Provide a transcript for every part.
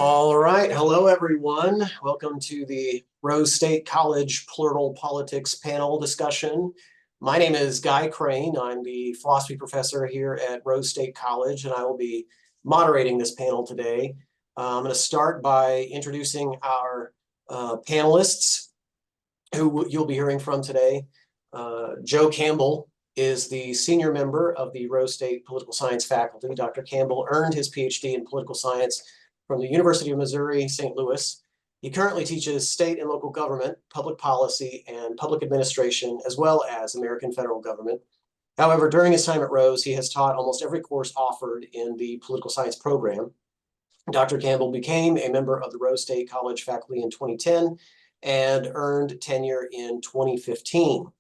All right. Hello, everyone. Welcome to the Rose State College Plural Politics panel discussion. My name is Guy Crane. I'm the philosophy professor here at Rose State College, and I will be moderating this panel today. I'm going to start by introducing our panelists who you'll be hearing from today. Joe Campbell is the senior member of the Rose State Political Science faculty. Dr. Campbell earned his PhD in political science from the University of Missouri, St. Louis. He currently teaches state and local government, public policy, and public administration, as well as American federal government. However, during his time at Rose, he has taught almost every course offered in the political science program. Dr. Campbell became a member of the Rose State College faculty in 2010 and earned tenure in 2015.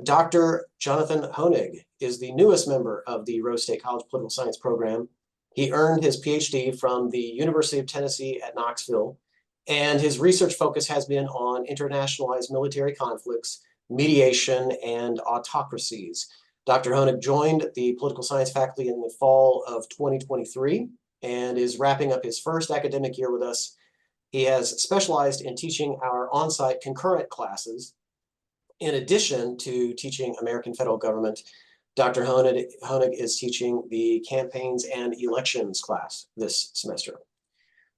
Dr. Jonathan Honig is the newest member of the Rose State College Political Science program. He earned his PhD from the University of Tennessee at Knoxville, and his research focus has been on internationalized military conflicts, mediation, and autocracies. Dr. Honig joined the political science faculty in the fall of 2023 and is wrapping up his first academic year with us. He has specialized in teaching our on-site concurrent classes. In addition to teaching American federal government, Dr. Honig is teaching the campaigns and elections class this semester.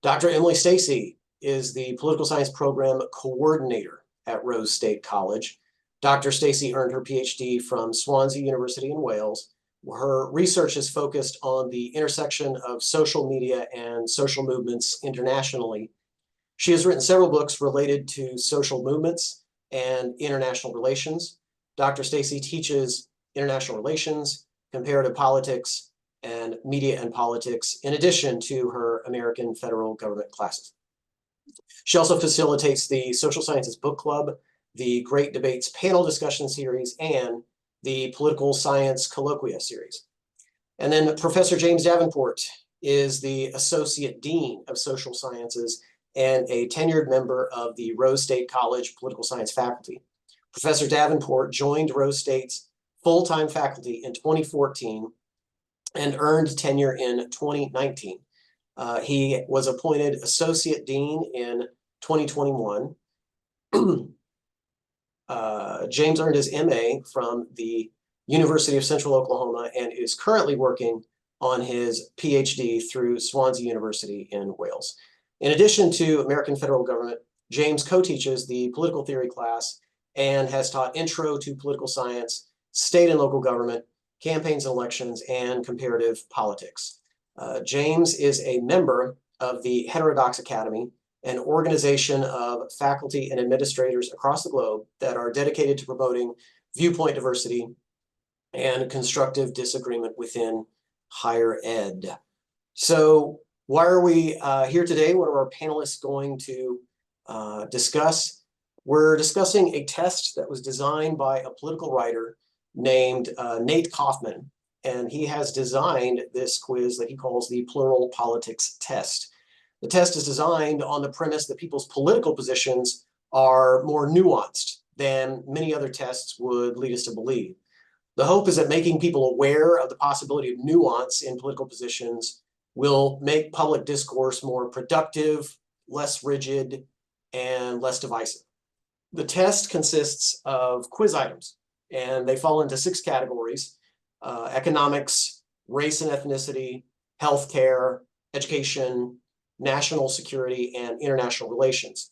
Dr. Emily Stacy is the political science program coordinator at Rose State College. Dr. Stacy earned her PhD from Swansea University in Wales. Her research is focused on the intersection of social media and social movements internationally. She has written several books related to social movements and international relations. Dr. Stacy teaches international relations, comparative politics, and media and politics, in addition to her American federal government classes. She also facilitates the Social Sciences Book Club, the Great Debates panel discussion series, and the Political Science Colloquia series. And then Professor James Davenport is the Associate Dean of Social Sciences and a tenured member of the Rose State College Political Science faculty. Professor Davenport joined Rose State's full-time faculty in 2014 and earned tenure in 2019. He was appointed Associate Dean in 2021. James earned his MA from the University of Central Oklahoma and is currently working on his PhD through Swansea University in Wales. In addition to American federal government, James co-teaches the political theory class and has taught intro to political science, state and local government, campaigns and elections, and comparative politics. James is a member of the Heterodox Academy, an organization of faculty and administrators across the globe that are dedicated to promoting viewpoint diversity and constructive disagreement within higher ed. So why are we here today? What are our panelists going to discuss? We're discussing a test that was designed by a political writer named Nate Kaufman, and he has designed this quiz that he calls the Plural Politics Test. The test is designed on the premise that people's political positions are more nuanced than many other tests would lead us to believe. The hope is that making people aware of the possibility of nuance in political positions will make public discourse more productive, less rigid, and less divisive. The test consists of quiz items, and they fall into 6 categories: economics, race and ethnicity, healthcare, education, national security, and international relations.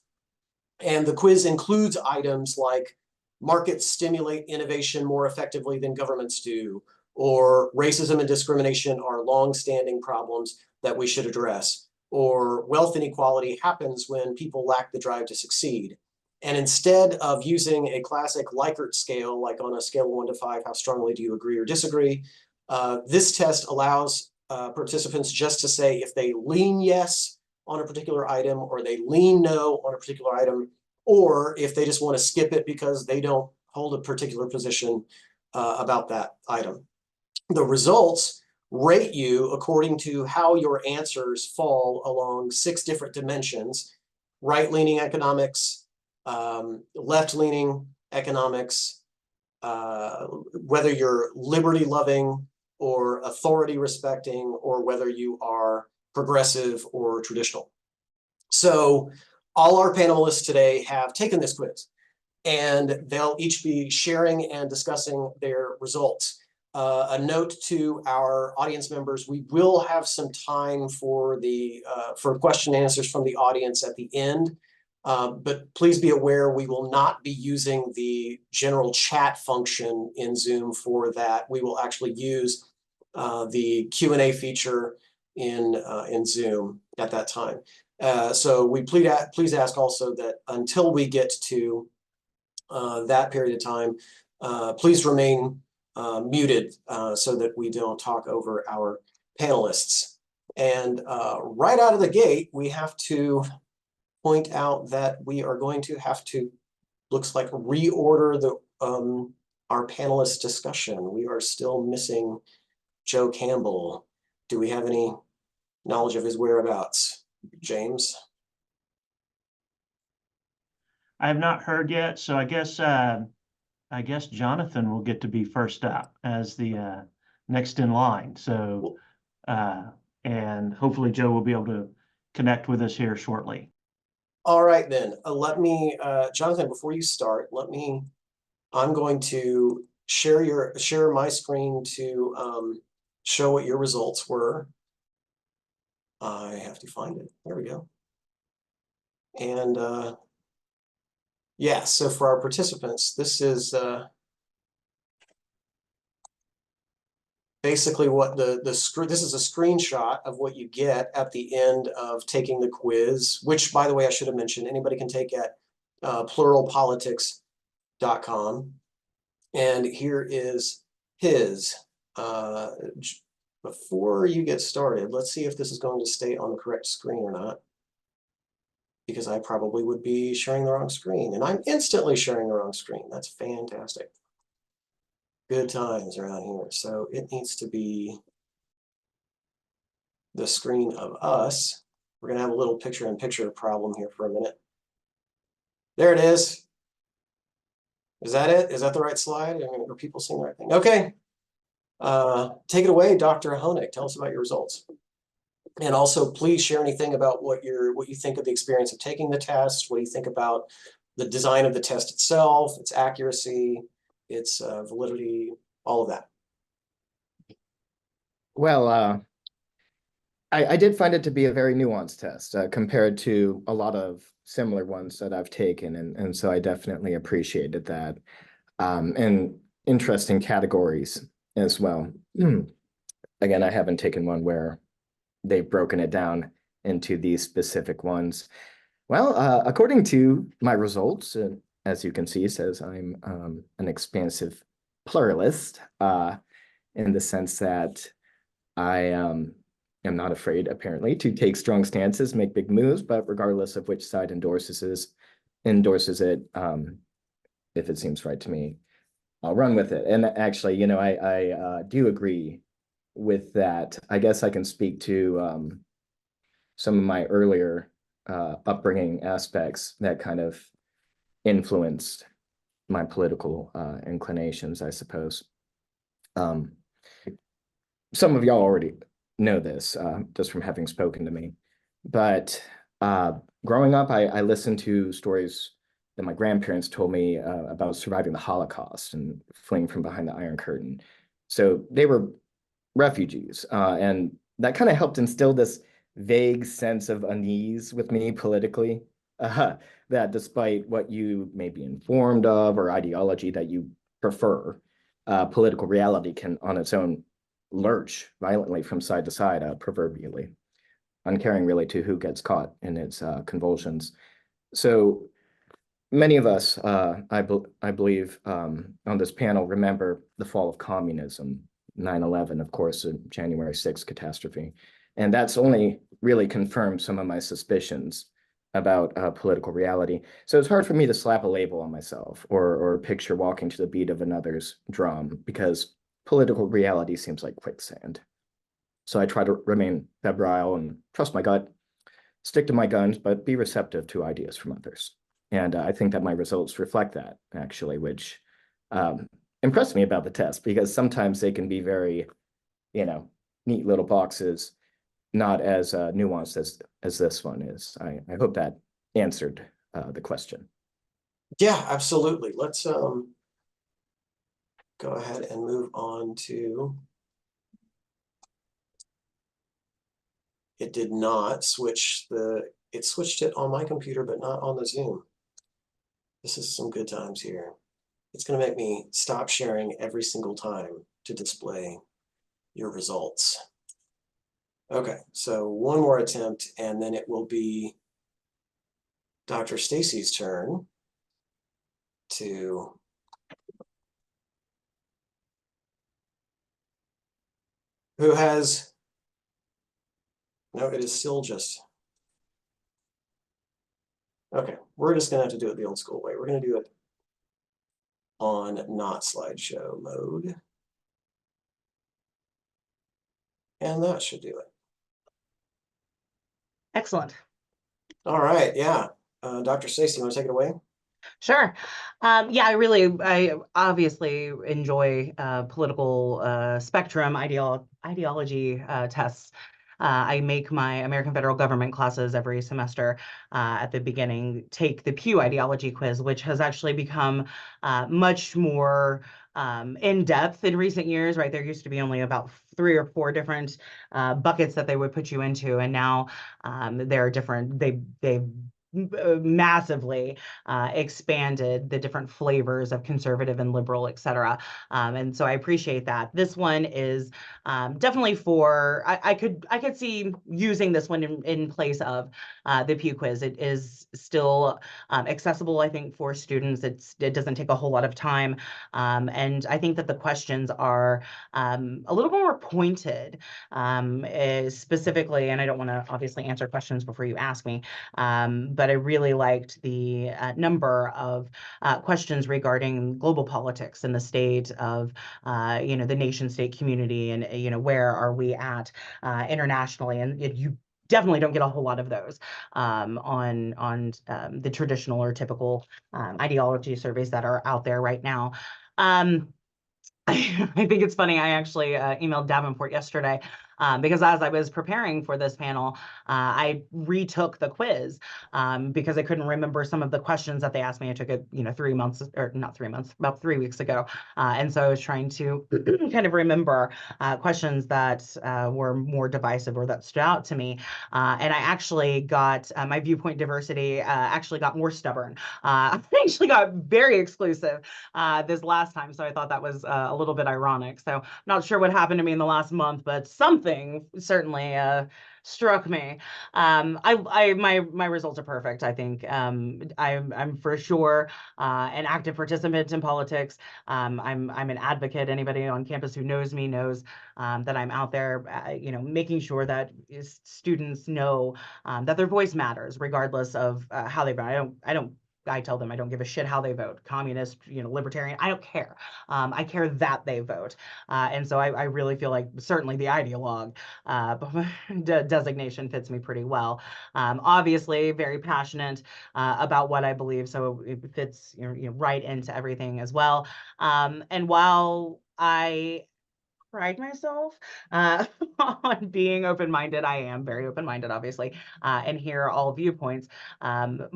And the quiz includes items like markets stimulate innovation more effectively than governments do, or racism and discrimination are long-standing problems that we should address, or wealth inequality happens when people lack the drive to succeed. And instead of using a classic Likert scale, like on a scale of 1 to 5, how strongly do you agree or disagree, this test allows participants just to say if they lean yes on a particular item, or they lean no on a particular item, or if they just want to skip it because they don't hold a particular position about that item. The results rate you according to how your answers fall along 6 different dimensions: right-leaning economics, left-leaning economics, whether you're liberty-loving or authority-respecting, or whether you are progressive, or traditional. So all our panelists today have taken this quiz, and they'll each be sharing and discussing their results. A note to our audience members: we will have some time for question and answers from the audience at the end. But please be aware, we will not be using the general chat function in Zoom for that. We will actually use the Q&A feature in Zoom at that time. So we please ask also that until we get to that period of time, please remain muted so that we don't talk over our panelists. And right out of the gate, we have to point out that we are going to have to, looks like, reorder our panelist discussion. We are still missing Joe Campbell. Do we have any knowledge of his whereabouts? James? I have not heard yet, so I guess Jonathan will get to be first up as the next in line. So, and hopefully Joe will be able to connect with us here shortly. All right, then. Let me, Jonathan, before you start, I'm going to share my screen to show what your results were. I have to find it. There we go. And yeah, so for our participants, this is basically what this is a screenshot of what you get at the end of taking the quiz, which, by the way, I should have mentioned, anybody can take at pluralpolitics.com. And here is his. Before you get started, let's see if this is going to stay on the correct screen or not, because I probably would be sharing the wrong screen, and I'm instantly sharing the wrong screen. That's fantastic. Good times around here. So it needs to be the screen of us. We're going to have a little picture-in-picture problem here for a minute. There it is. Is that it? Is that the right slide? Are people seeing the right thing? Okay. Take it away, Dr. Honig. Tell us about your results. And also, please share anything about what you think of the experience of taking the test. What do you think about the design of the test itself, its accuracy, its validity, all of that? Well, I did find it to be a very nuanced test compared to a lot of similar ones that I've taken, and so I definitely appreciated that. And interesting categories as well. Again, I haven't taken one where they've broken it down into these specific ones. Well, according to my results, as you can see, it says I'm an expansive pluralist in the sense that I am not afraid, apparently, to take strong stances, make big moves, but regardless of which side endorses it, if it seems right to me, I'll run with it. And actually, you know, I do agree with that. I guess I can speak to some of my earlier upbringing aspects that kind of influenced my political inclinations, I suppose. Some of y'all already know this just from having spoken to me, but growing up, I listened to stories that my grandparents told me about surviving the Holocaust and fleeing from behind the Iron Curtain. So they were refugees, and that kind of helped instill this vague sense of unease with me politically, that despite what you may be informed of or ideology that you prefer, political reality can on its own lurch violently from side to side, proverbially, uncaring really to who gets caught in its convulsions. So many of us, I believe, on this panel remember the fall of communism, 9/11, of course, a January 6th catastrophe. And that's only really confirmed some of my suspicions about political reality. So it's hard for me to slap a label on myself or picture walking to the beat of another's drum, because political reality seems like quicksand. So I try to remain febrile and trust my gut, stick to my guns, but be receptive to ideas from others. And I think that my results reflect that, actually, which impressed me about the test, because sometimes they can be very, neat little boxes. not as nuanced as this one is. I hope that answered the question. Yeah, absolutely. Let's go ahead and move on to. It did not switch it switched it on my computer, but not on the Zoom. This is some good times here. It's going to make me stop sharing every single time to display your results. Okay, so one more attempt, and then it will be Dr. Stacy's turn to who has, no, it is still just, okay, we're just gonna have to do it the old school way. We're gonna do it on not slideshow mode. And that should do it. Excellent. All right, yeah. Dr. Stacy, you want to take it away? Sure. Yeah, I obviously enjoy political spectrum ideology tests. I make my American federal government classes every semester at the beginning, take the Pew ideology quiz, which has actually become much more in depth in recent years, right? There used to be only about 3 or 4 different buckets that they would put you into, and now there are different, they've massively expanded the different flavors of conservative and liberal, et cetera. And so I appreciate that. This one is definitely for, I could see using this one in place of the Pew Quiz. It is still accessible, I think, for students. It doesn't take a whole lot of time. And I think that the questions are a little more pointed, specifically, and I don't want to obviously answer questions before you ask me, but I really liked the number of questions regarding global politics and the state of, the nation state community, and, where are we at internationally. And you definitely don't get a whole lot of those on the traditional or typical ideology surveys that are out there right now. I think it's funny. I actually emailed Davenport yesterday because as I was preparing for this panel, I retook the quiz because I couldn't remember some of the questions that they asked me. I took it, 3 months, or not 3 months, about 3 weeks ago. And so I was trying to kind of remember questions that were more divisive or that stood out to me. And I actually got, my viewpoint diversity actually got more stubborn. I actually got very exclusive this last time. So I thought that was a little bit ironic. So I'm not sure what happened to me in the last month, but something certainly struck me. My results are perfect. I think I'm for sure an active participant in politics. I'm an advocate. Anybody on campus who knows me knows that I'm out there, making sure that students know that their voice matters, regardless of how they vote. I tell them I don't give a shit how they vote. Communist, libertarian, I don't care. I care that they vote. And so I really feel like certainly the ideologue designation fits me pretty well. Obviously, very passionate about what I believe, so it fits right into everything as well. And while I pride myself on being open-minded, I am very open-minded, obviously, and hear all viewpoints. I'm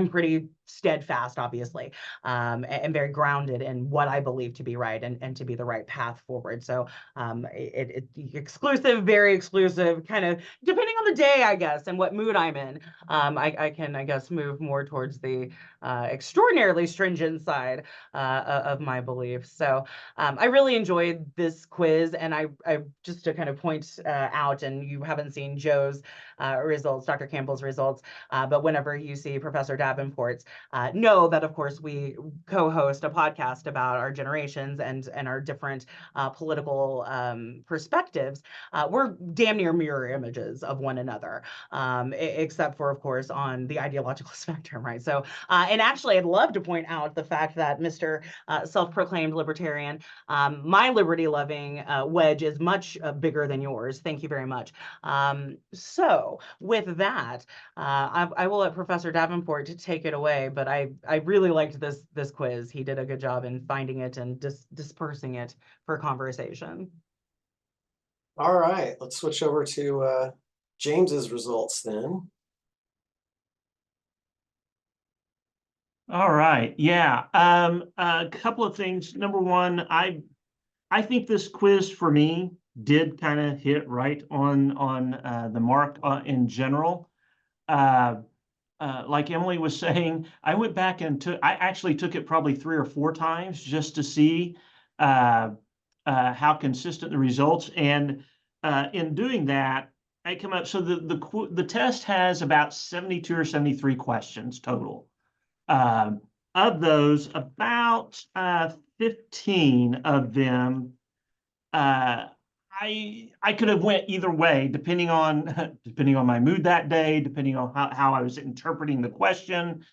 pretty steadfast, obviously, and very grounded in what I believe to be right and to be the right path forward. So it exclusive, very exclusive, kind of depending on the day, I guess, and what mood I'm in. I can, I guess, move more towards the extraordinarily stringent side of my beliefs. So I really enjoyed this quiz, and I just to kind of point out, and you haven't seen Joe's results, Dr. Campbell's results, but whenever you see Professor Davenport's, know that, of course, we co-host a podcast about our generations and our different political perspectives. We're damn near mirror images of one another, except for, of course, on the ideological spectrum, right? So, and actually, I'd love to point out the fact that Mr. Self-proclaimed libertarian, my liberty-loving wedge is much bigger than yours. Thank you very much. So with that, I will let Professor Davenport to take it away, but I really liked this quiz. He did a good job in finding it and dispersing it for conversation. All right, let's switch over to James's results then. All right, yeah. A couple of things. Number one, I think this quiz for me did kind of hit right on the mark in general. Like Emily was saying, I went back and I actually took it probably 3 or 4 times just to see how consistent the results. And in doing that, I come up. So the test has about 72 or 73 questions total. Of those, about 15 of them, I could have went either way, depending on depending on my mood that day, depending on how I was interpreting the question.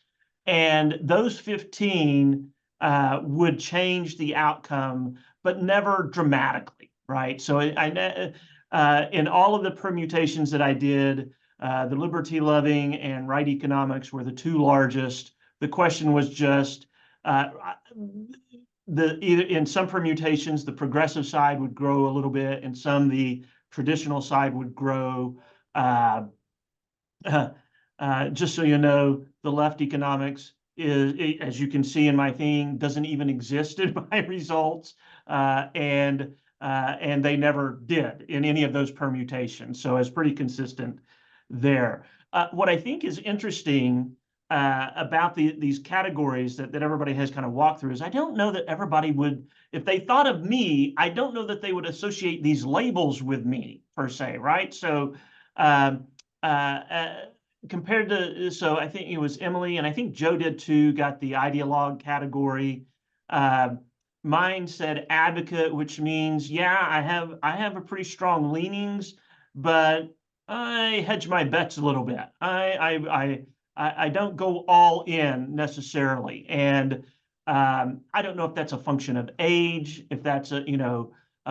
And those 15 would change the outcome, but never dramatically, right? So in all of the permutations that I did, the liberty loving and right economics were the 2 largest. The question was just either in some permutations, the progressive side would grow a little bit, and some the traditional side would grow. Just so you know, the left economics is, as you can see in my thing, doesn't even exist in my results, and they never did in any of those permutations. So it's pretty consistent there. What I think is interesting about these categories that everybody has kind of walked through is I don't know that everybody would, if they thought of me, I don't know that they would associate these labels with me per se, right? So compared to, so I think it was Emily, and I think Joe did too, got the ideologue category. Mine said advocate, which means, yeah, I have a pretty strong leanings, but I hedge my bets a little bit. I don't go all in necessarily, and I don't know if that's a function of age, if that's a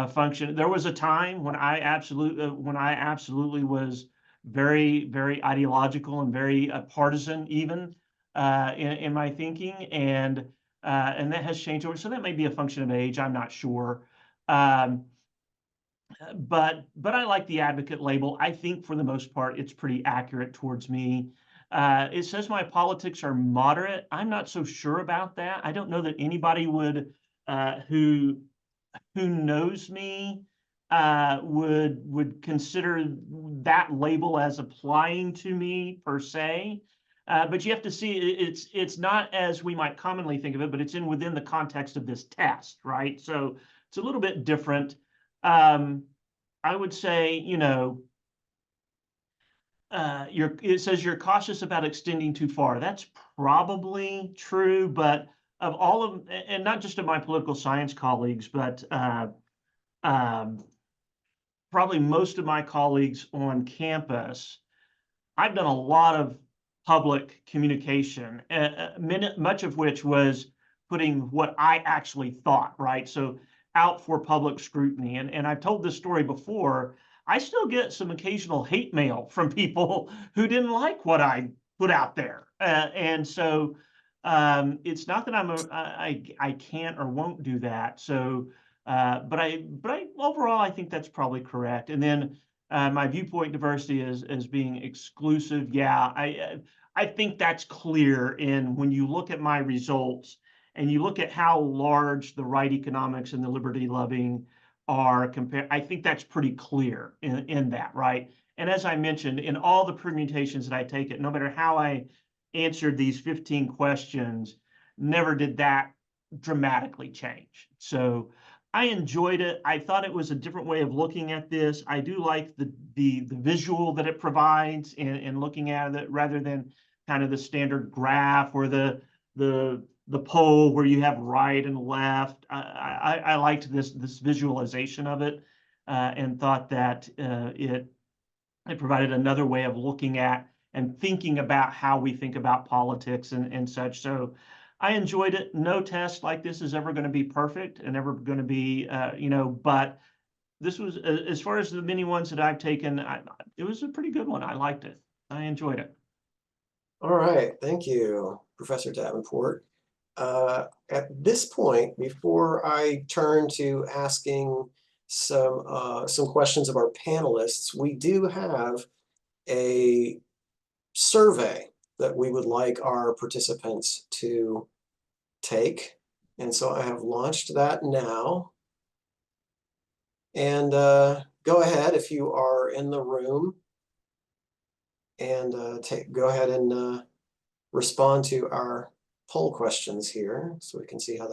function. There was a time when I absolutely was very, very ideological and very partisan even in my thinking, and that has changed over. So that may be a function of age. I'm not sure. But I like the advocate label. I think for the most part, it's pretty accurate towards me. It says my politics are moderate. I'm not so sure about that. I don't know that anybody would who knows me would consider that label as applying to me per se. But you have to see it's not as we might commonly think of it, but it's within the context of this test, right? So it's a little bit different. I would say, it says you're cautious about extending too far. That's probably true, but of all of, and not just of my political science colleagues, but probably most of my colleagues on campus, I've done a lot of public communication, much of which was putting what I actually thought, right? So out for public scrutiny. And I've told this story before. I still get some occasional hate mail from people who didn't like what I put out there. And so it's not that I can't or won't do that. So, but I overall, I think that's probably correct. And then my viewpoint diversity as being exclusive. Yeah, I think that's clear in when you look at my results and you look at how large the right economics and the liberty loving are compared. I think that's pretty clear in that, right? And as I mentioned, in all the permutations that I take it, no matter how I answered these 15 questions, never did that dramatically change. So I enjoyed it. I thought it was a different way of looking at this. I do like the visual that it provides in looking at it rather than kind of the standard graph or the poll where you have right and left. I liked this visualization of it and thought that it provided another way of looking at and thinking about how we think about politics and such. So I enjoyed it. No test like this is ever going to be perfect and ever going to be, but this was, as far as the many ones that I've taken, it was a pretty good one. I liked it. I enjoyed it. All right, thank you, Professor Davenport. At this point, before I turn to asking some questions of our panelists. We do have a survey that we would like our participants to take. And so I have launched that now. And go ahead if you are in the room and go ahead and respond to our poll questions here so we can see how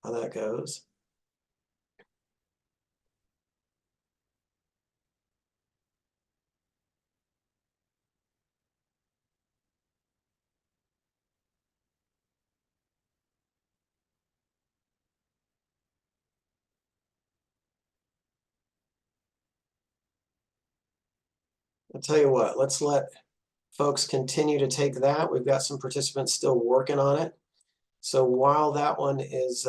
that goes. I'll tell you what, let's let folks continue to take that. We've got some participants still working on it. So while that one is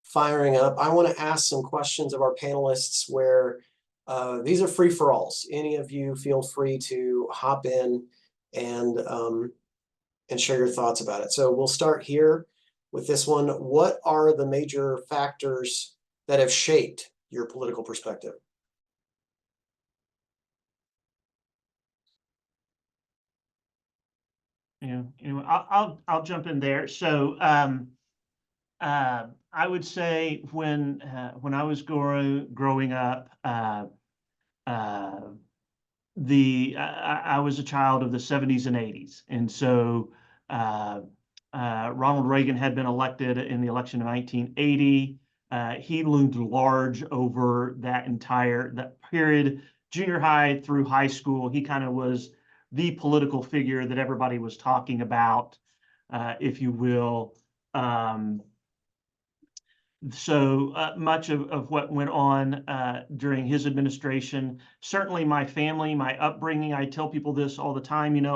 firing up, I want to ask some questions of our panelists where these are free for alls. Any of you feel free to hop in and share your thoughts about it. So we'll start here with this one. What are the major factors that have shaped your political perspective? I'll jump in there. So I would say when I was growing up, I was a child of the 70s and 80s, and so Ronald Reagan had been elected in the election of 1980. He loomed large over that period, junior high through high school. He kind of was the political figure that everybody was talking about, if you will. So much of what went on during his administration, certainly my family, my upbringing, I tell people this all the time, you know,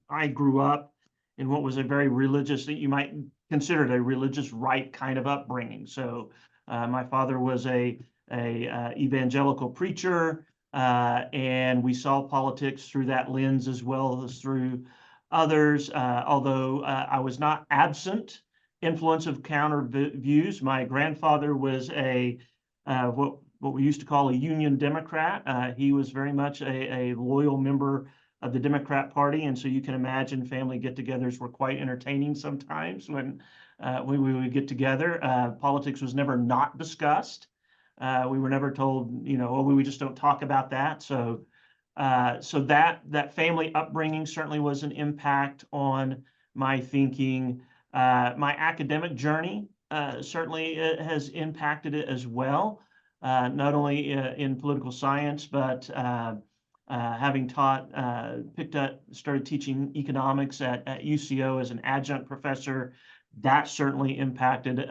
I grew up in what was a very religious, that you might consider it a religious right kind of upbringing. So my father was a evangelical preacher, and we saw politics through that lens as well as through others, although I was not absent influence of counter views. My grandfather was what we used to call a Union Democrat. He was very much a loyal member of the Democrat Party, and so you can imagine family get-togethers were quite entertaining sometimes when we would get together. Politics was never not discussed. We were never told, you know, oh, we just don't talk about that. So that family upbringing certainly was an impact on my thinking. My academic journey certainly has impacted it as well, not only in political science, but having started teaching economics at UCO as an adjunct professor, that certainly impacted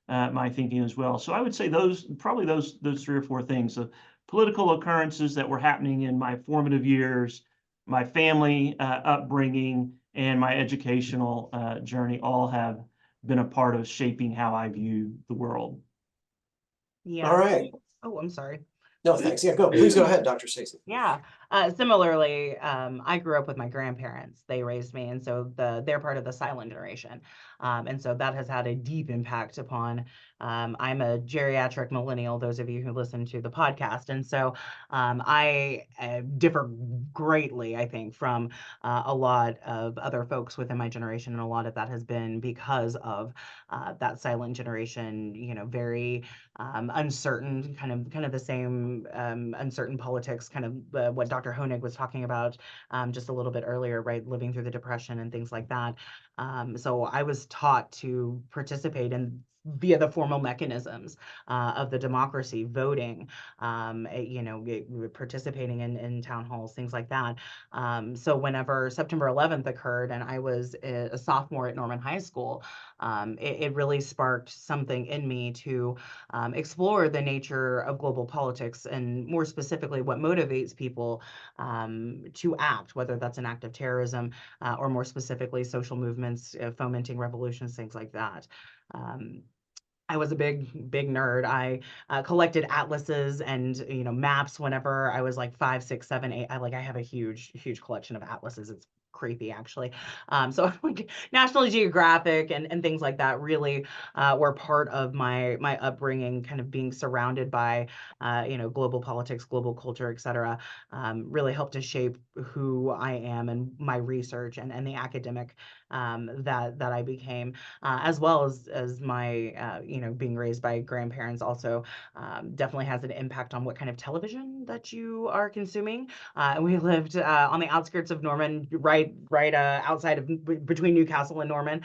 my thinking as well. So I would say probably those 3 or 4 things: the political occurrences that were happening in my formative years, my family upbringing, and my educational journey all have been a part of shaping how I view the world. Yeah. All right. Oh, I'm sorry. No, thanks. Yeah, please go ahead, Dr. Stacy. Yeah. Similarly, I grew up with my grandparents. They raised me, and so they're part of the silent generation. And so that has had a deep impact upon, I'm a geriatric millennial, those of you who listen to the podcast. And so I differ greatly, I think, from a lot of other folks within my generation. And a lot of that has been because of that silent generation, you know, very uncertain, kind of the same uncertain politics, kind of what Dr. Honig was talking about just a little bit earlier, right? Living through the Depression and things like that. So I was taught to participate in via the formal mechanisms of the democracy, voting, you know, participating in town halls, things like that. So whenever September 11th occurred and I was a sophomore at Norman High School, it really sparked something in me to explore the nature of global politics and more specifically what motivates people to act, whether that's an act of terrorism or more specifically social movements, fomenting revolutions, things like that. I was a big nerd. I collected atlases and maps whenever I was like 5, 6, 7, 8. I have a huge collection of atlases. It's creepy actually. So like National Geographic and things like that really were part of my upbringing, kind of being surrounded by global politics, global culture, etc. Really helped to shape who I am and my research and the academic that I became, as well as my being raised by grandparents also definitely has an impact on what kind of television that you are consuming. And we lived on the outskirts of Norman, right outside of between Newcastle and Norman.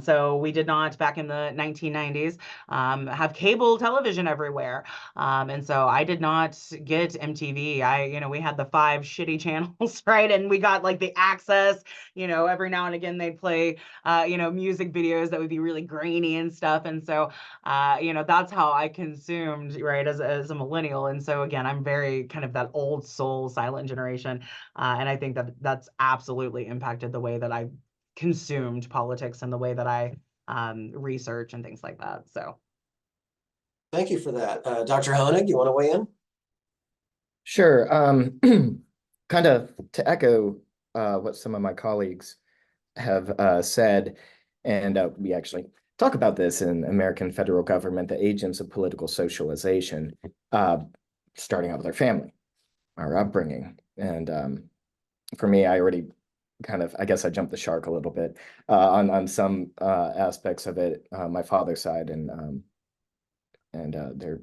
So we did not, back in the 1990s, have cable television everywhere. And so I did not get MTV. We had the 5 shitty channels, right? And we got like the access, every now and again they'd play, music videos that would be really grainy and stuff. And so, that's how I consumed, right, as a millennial. And so again, I'm very kind of that old soul silent generation. And I think that that's absolutely impacted the way that I consumed politics and the way that I research and things like that. So. Thank you for that. Dr. Honig, you want to weigh in? Sure. Kind of to echo what some of my colleagues have said, and we actually talk about this in American federal government, the agents of political socialization, starting out with our family, our upbringing. And for me, I already I guess I jumped the shark a little bit on some aspects of it, my father's side, and they're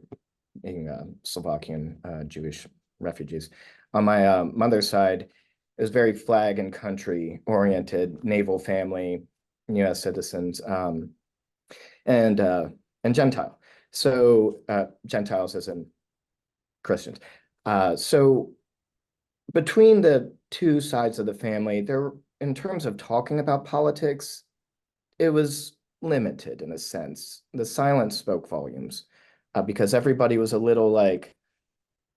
being Slovakian Jewish refugees. On my mother's side, it was very flag and country oriented, naval family, U.S. citizens, and Gentile. So Gentiles as in Christians. So between the two sides of the family, in terms of talking about politics, it was limited in a sense. The silence spoke volumes because everybody was a little like,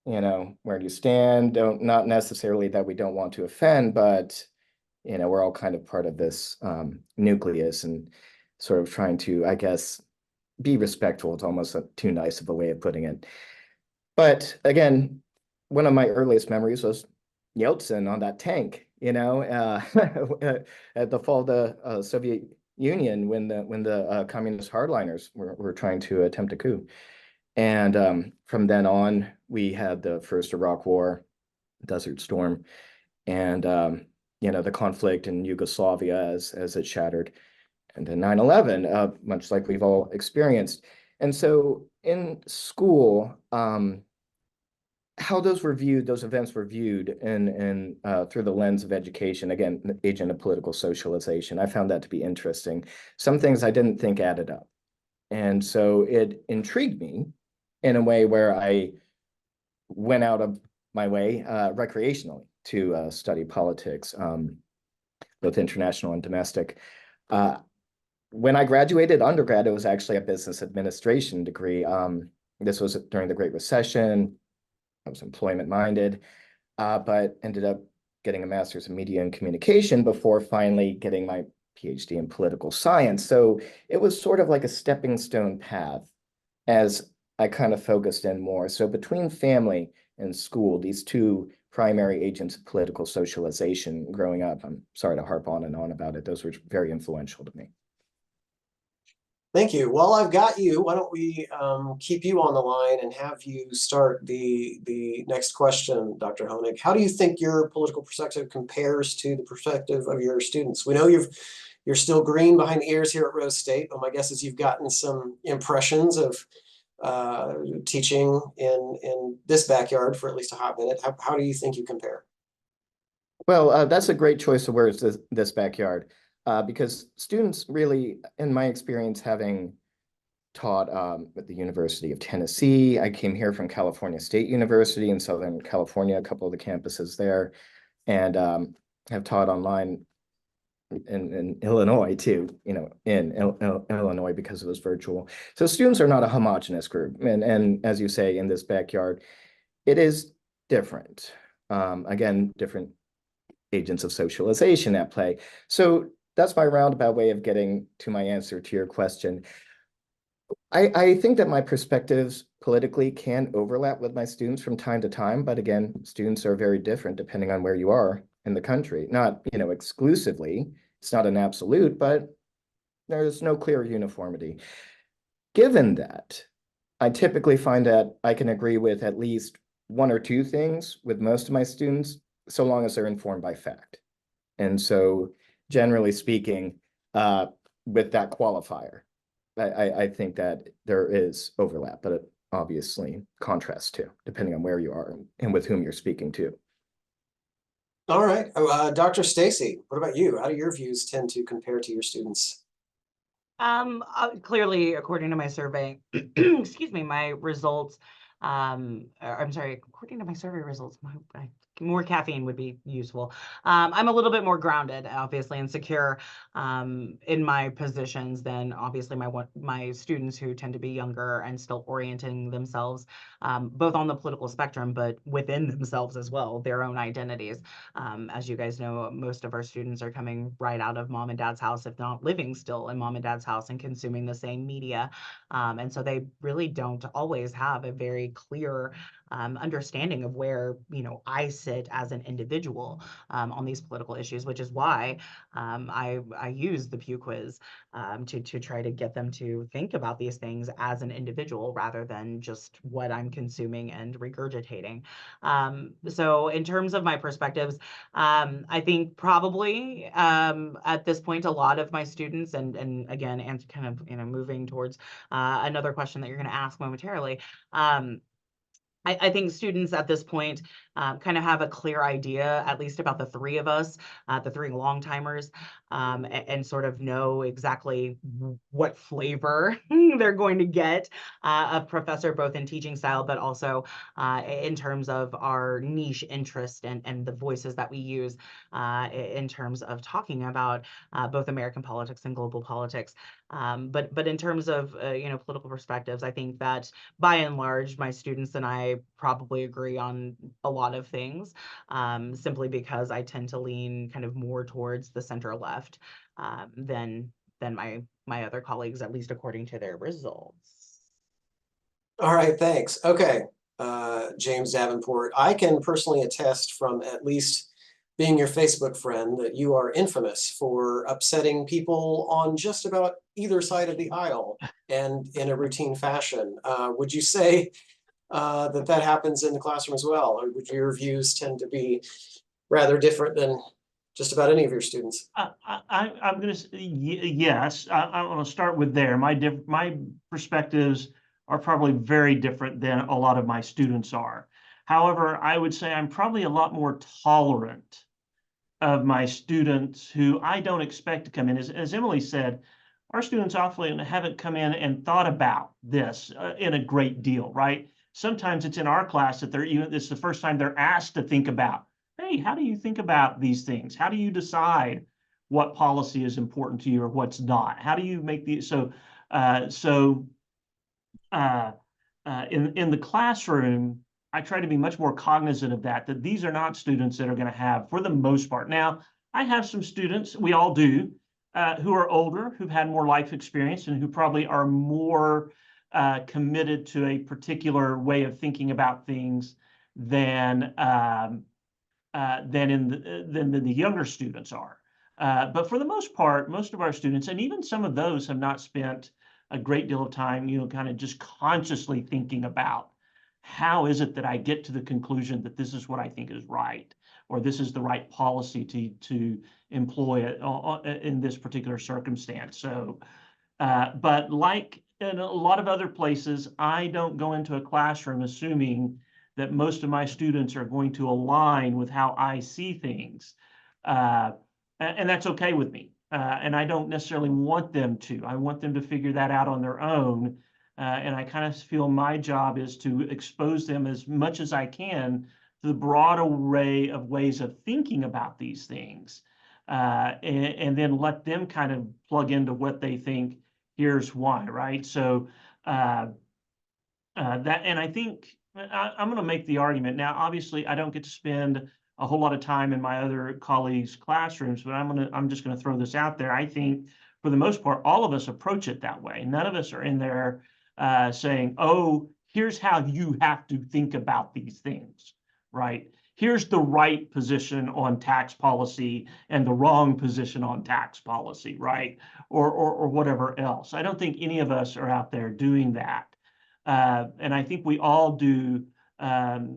where do you stand? Not necessarily that we don't want to offend, but we're all kind of part of this nucleus and sort of trying to, I guess, be respectful. It's almost too nice of a way of putting it. But again, one of my earliest memories was Yeltsin on that tank, at the fall of the Soviet Union when the communist hardliners were trying to attempt a coup. And from then on, we had the first Iraq War, Desert Storm, and the conflict in Yugoslavia as it shattered, and then 9/11, much like we've all experienced. And so in school, how those events were viewed in through the lens of education, again, the agent of political socialization, I found that to be interesting. Some things I didn't think added up. And so it intrigued me in a way where I went out of my way recreationally to study politics, both international and domestic. When I graduated undergrad, it was actually a business administration degree. This was during the Great Recession. I was employment minded, but ended up getting a master's in media and communication before finally getting my PhD in political science. So it was sort of like a stepping stone path as I kind of focused in more. So between family and school, these two primary agents of political socialization growing up, I'm sorry to harp on and on about it. Those were very influential to me. Thank you. While I've got you, why don't we keep you on the line and have you start the next question, Dr. Honig. How do you think your political perspective compares to the perspective of your students? We know you're still green behind the ears here at Rose State, but my guess is you've gotten some impressions of teaching in this backyard for at least a hot minute. How do you think you compare? Well, that's a great choice of words, this backyard. Because students really, in my experience, having taught at the University of Tennessee, I came here from California State University in Southern California, a couple of the campuses there, and have taught online in Illinois too, in Illinois because it was virtual. So students are not a homogenous group. And as you say, in this backyard, it is different. Again, different agents of socialization at play. So that's my roundabout way of getting to my answer to your question. I think that my perspectives politically can overlap with my students from time to time, but again, students are very different depending on where you are in the country. Not, exclusively, it's not an absolute, but there's no clear uniformity. Given that, I typically find that I can agree with at least one or two things with most of my students, so long as they're informed by fact. And so generally speaking, with that qualifier, I think that there is overlap, but it obviously contrasts too, depending on where you are and with whom you're speaking to. All right, Dr. Stacy, what about you? How do your views tend to compare to your students? Clearly, according to my survey, excuse me, my results, I'm sorry, according to my survey results, more caffeine would be useful. I'm a little bit more grounded, obviously, and secure in my positions than obviously my students who tend to be younger and still orienting themselves both on the political spectrum, but within themselves as well, their own identities. As you guys know, most of our students are coming right out of mom and dad's house, if not living still in mom and dad's house and consuming the same media. And so they really don't always have a very clear understanding of where, I sit as an individual on these political issues, which is why I use the Pew Quiz to try to get them to think about these things as an individual rather than just what I'm consuming and regurgitating. So in terms of my perspectives, I think probably at this point, a lot of my students, and again, and kind of moving towards another question that you're going to ask momentarily. I think students at this point kind of have a clear idea, at least about the three of us, the three long timers, and sort of know exactly what flavor they're going to get of professor, both in teaching style, but also in terms of our niche interest and the voices that we use in terms of talking about both American politics and global politics. But in terms of political perspectives, I think that by and large, my students and I probably agree on a lot of things, simply because I tend to lean kind of more towards the center left than my other colleagues, at least according to their results. All right, thanks. Okay, James Davenport, I can personally attest from at least being your Facebook friend that you are infamous for upsetting people on just about either side of the aisle and in a routine fashion. Would you say that happens in the classroom as well, or would your views tend to be rather different than just about any of your students? I'm going to say yes. I'm going to start with there. My perspectives are probably very different than a lot of my students are. However, I would say I'm probably a lot more tolerant of my students who I don't expect to come in. As Emily said, our students often haven't come in and thought about this in a great deal, right? Sometimes it's in our class that it's the first time they're asked to think about, hey, how do you think about these things? How do you decide what policy is important to you or what's not? How do you make these? In the classroom, I try to be much more cognizant of that these are not students that are going to have, for the most part. Now, I have some students, we all do, who are older, who've had more life experience, and who probably are more committed to a particular way of thinking about things than the younger students are. But for the most part, most of our students, and even some of those, have not spent a great deal of time, kind of just consciously thinking about how is it that I get to the conclusion that this is what I think is right, or this is the right policy to employ in this particular circumstance. So, but like in a lot of other places, I don't go into a classroom assuming that most of my students are going to align with how I see things. And that's okay with me. And I don't necessarily want them to. I want them to figure that out on their own. And I kind of feel my job is to expose them as much as I can to the broad array of ways of thinking about these things. And then let them kind of plug into what they think, here's why, right? So and I think I'm going to make the argument. Now, obviously, I don't get to spend a whole lot of time in my other colleagues' classrooms, but I'm just going to throw this out there. I think for the most part, all of us approach it that way. None of us are in there saying, oh, here's how you have to think about these things, right? Here's the right position on tax policy and the wrong position on tax policy, right? Or whatever else. I don't think any of us are out there doing that. And I think we all do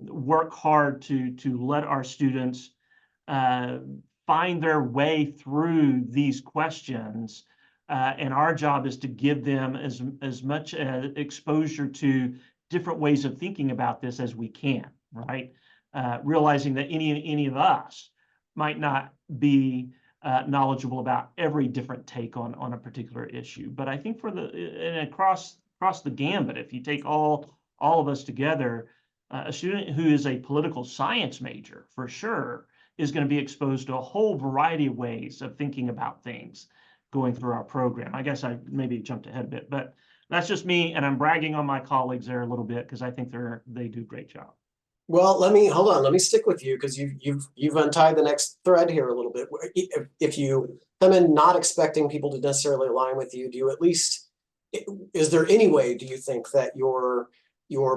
work hard to let our students find their way through these questions. And our job is to give them as much exposure to different ways of thinking about this as we can, right? Realizing that any of us might not be knowledgeable about every different take on a particular issue. But I think and across the gambit, if you take all of us together, a student who is a political science major, for sure, is going to be exposed to a whole variety of ways of thinking about things going through our program. I guess I maybe jumped ahead a bit, but that's just me, and I'm bragging on my colleagues there a little bit because I think they do a great job. Well, hold on. Let me stick with you because you've untied the next thread here a little bit. If you come in not expecting people to necessarily align with you, do you at least, is there any way, do you think, that your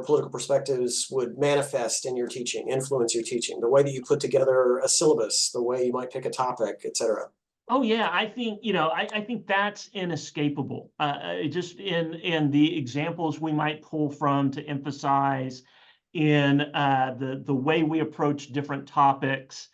political perspectives would manifest in your teaching, influence your teaching, the way that you put together a syllabus, the way you might pick a topic, et cetera? Oh yeah, I think, I think that's inescapable. Just in the examples we might pull from to emphasize in the way we approach different topics.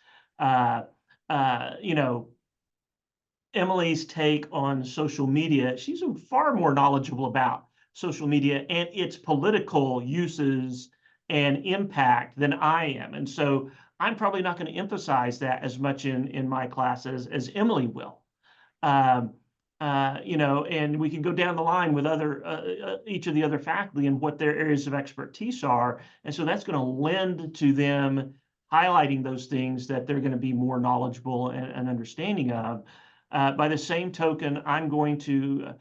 Emily's take on social media, she's far more knowledgeable about social media and its political uses and impact than I am. And so I'm probably not going to emphasize that as much in my classes as Emily will. And we can go down the line with each of the other faculty and what their areas of expertise are. And so that's going to lend to them highlighting those things that they're going to be more knowledgeable and understanding of. By the same token, I'm going to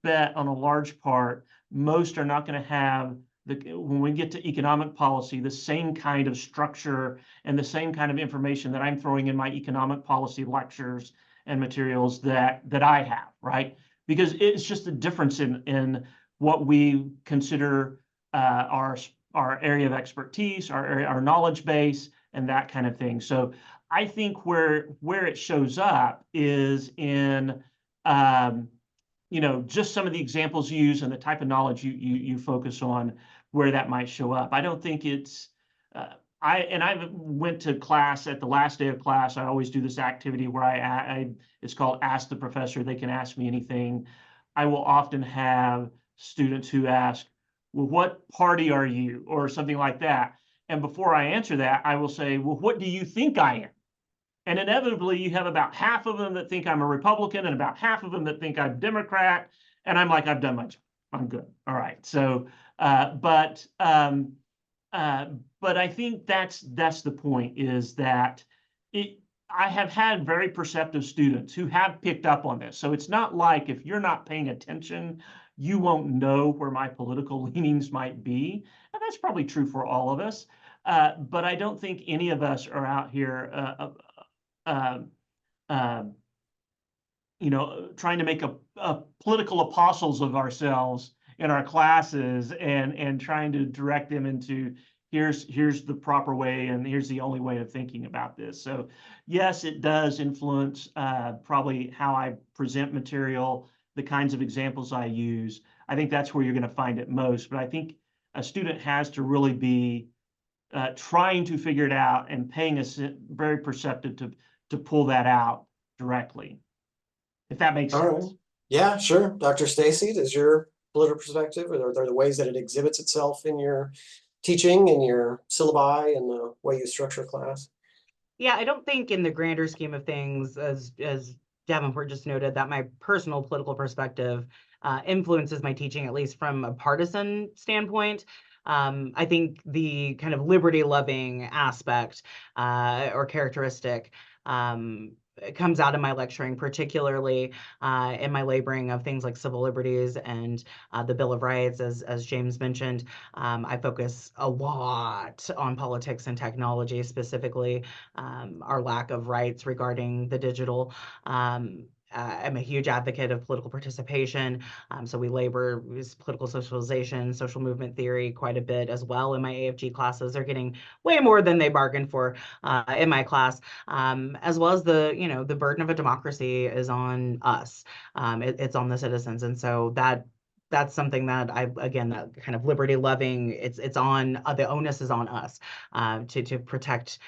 bet on a large part, most are not going to have when we get to economic policy, the same kind of structure and the same kind of information that I'm throwing in my economic policy lectures and materials that I have, right? Because it's just a difference in what we consider our area of expertise, our knowledge base, and that kind of thing. So I think where it shows up is in just some of the examples you use and the type of knowledge you focus on, where that might show up. I don't think it's I went to class at the last day of class. I always do this activity where it's called Ask the Professor. They can ask me anything. I will often have students who ask, well, what party are you? Or something like that. And before I answer that, I will say, well, what do you think I am? And inevitably, you have about half of them that think I'm a Republican and about half of them that think I'm Democrat. And I'm like, I've done my job. I'm good. All right. So, but I think that's the point, is that I have had very perceptive students who have picked up on this. So it's not like if you're not paying attention, you won't know where my political leanings might be. And that's probably true for all of us. But I don't think any of us are out here trying to make a political apostles of ourselves in our classes and trying to direct them into here's the proper way and here's the only way of thinking about this. So yes, it does influence probably how I present material, the kinds of examples I use. I think that's where you're going to find it most. But I think a student has to really be trying to figure it out and paying very perceptive to pull that out directly, if that makes sense. Right. Yeah, sure. Dr. Stacy, does your political perspective, or are there the ways that it exhibits itself in your teaching and your syllabi and the way you structure class? Yeah, I don't think in the grander scheme of things, as Davenport just noted, that my personal political perspective influences my teaching, at least from a partisan standpoint. I think the kind of liberty-loving aspect or characteristic comes out of my lecturing, particularly in my laboring of things like civil liberties and the Bill of Rights, as James mentioned. I focus a lot on politics and technology, specifically our lack of rights regarding the digital. I'm a huge advocate of political participation. So we labor with political socialization, social movement theory quite a bit as well in my AFG classes. They're getting way more than they bargained for in my class, as well as the burden of a democracy is on us. It's on the citizens. And so that's something that again, that kind of liberty loving, it's on, the onus is on us to protect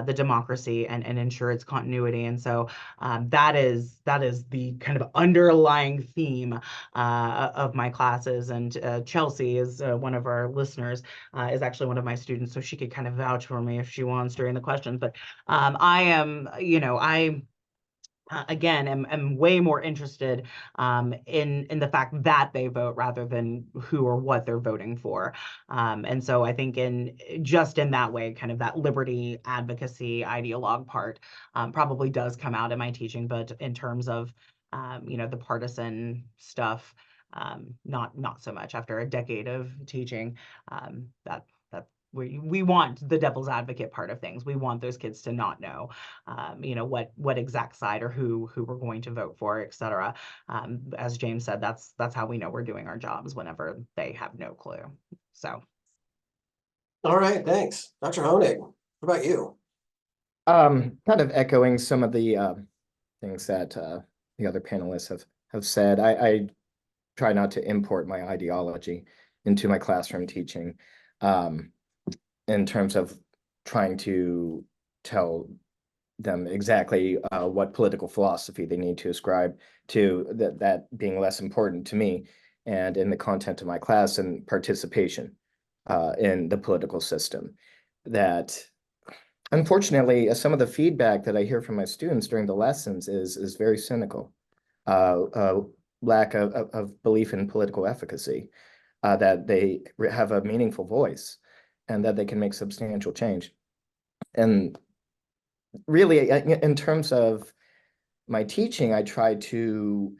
the democracy and ensure its continuity. And so that is the kind of underlying theme of my classes. And Chelsea is one of our listeners, is actually one of my students, so she could kind of vouch for me if she wants during the questions. But I am, again, am way more interested in the fact that they vote rather than who or what they're voting for. And so I think in that way, kind of that liberty advocacy ideologue part probably does come out in my teaching, but in terms of the partisan stuff, not so much. After a decade of teaching, that we want the devil's advocate part of things. We want those kids to not know, what exact side or who we're going to vote for, et cetera. As James said, that's how we know we're doing our jobs whenever they have no clue. So. All right, thanks. Dr. Honig, what about you? Kind of echoing some of the things that the other panelists have said. I try not to import my ideology into my classroom teaching. In terms of trying to tell them exactly what political philosophy they need to ascribe to, that being less important to me and in the content of my class and participation in the political system. That unfortunately, some of the feedback that I hear from my students during the lessons is very cynical. Lack of belief in political efficacy, that they have a meaningful voice and that they can make substantial change. And really, in terms of my teaching, I try to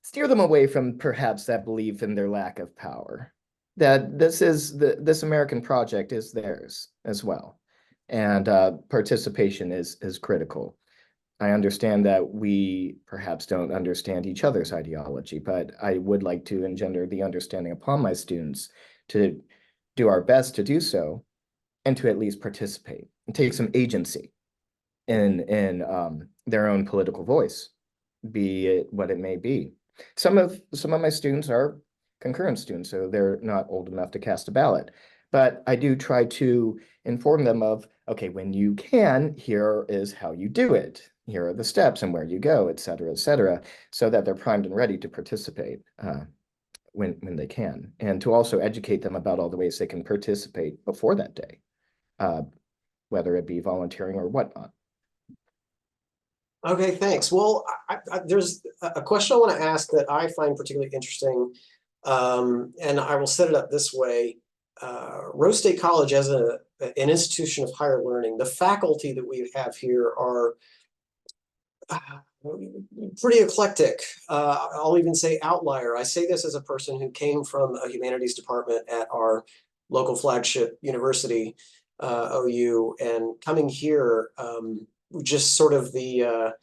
steer them away from perhaps that belief in their lack of power, that this American project is theirs as well. And participation is critical. I understand that we perhaps don't understand each other's ideology, but I would like to engender the understanding upon my students to do our best to do so and to at least participate and take some agency in their own political voice, be it what it may be. Some of my students are concurrent students, so they're not old enough to cast a ballot. But I do try to inform them of, okay, when you can, here is how you do it. Here are the steps and where you go, et cetera, so that they're primed and ready to participate when they can. And to also educate them about all the ways they can participate before that day, whether it be volunteering or whatnot. Okay, thanks. Well, there's a question I want to ask that I find particularly interesting, and I will set it up this way. Rose State College, as an institution of higher learning, the faculty that we have here are pretty eclectic. I'll even say outlier. I say this as a person who came from a humanities department at our local flagship university, OU, and coming here, just sort of the,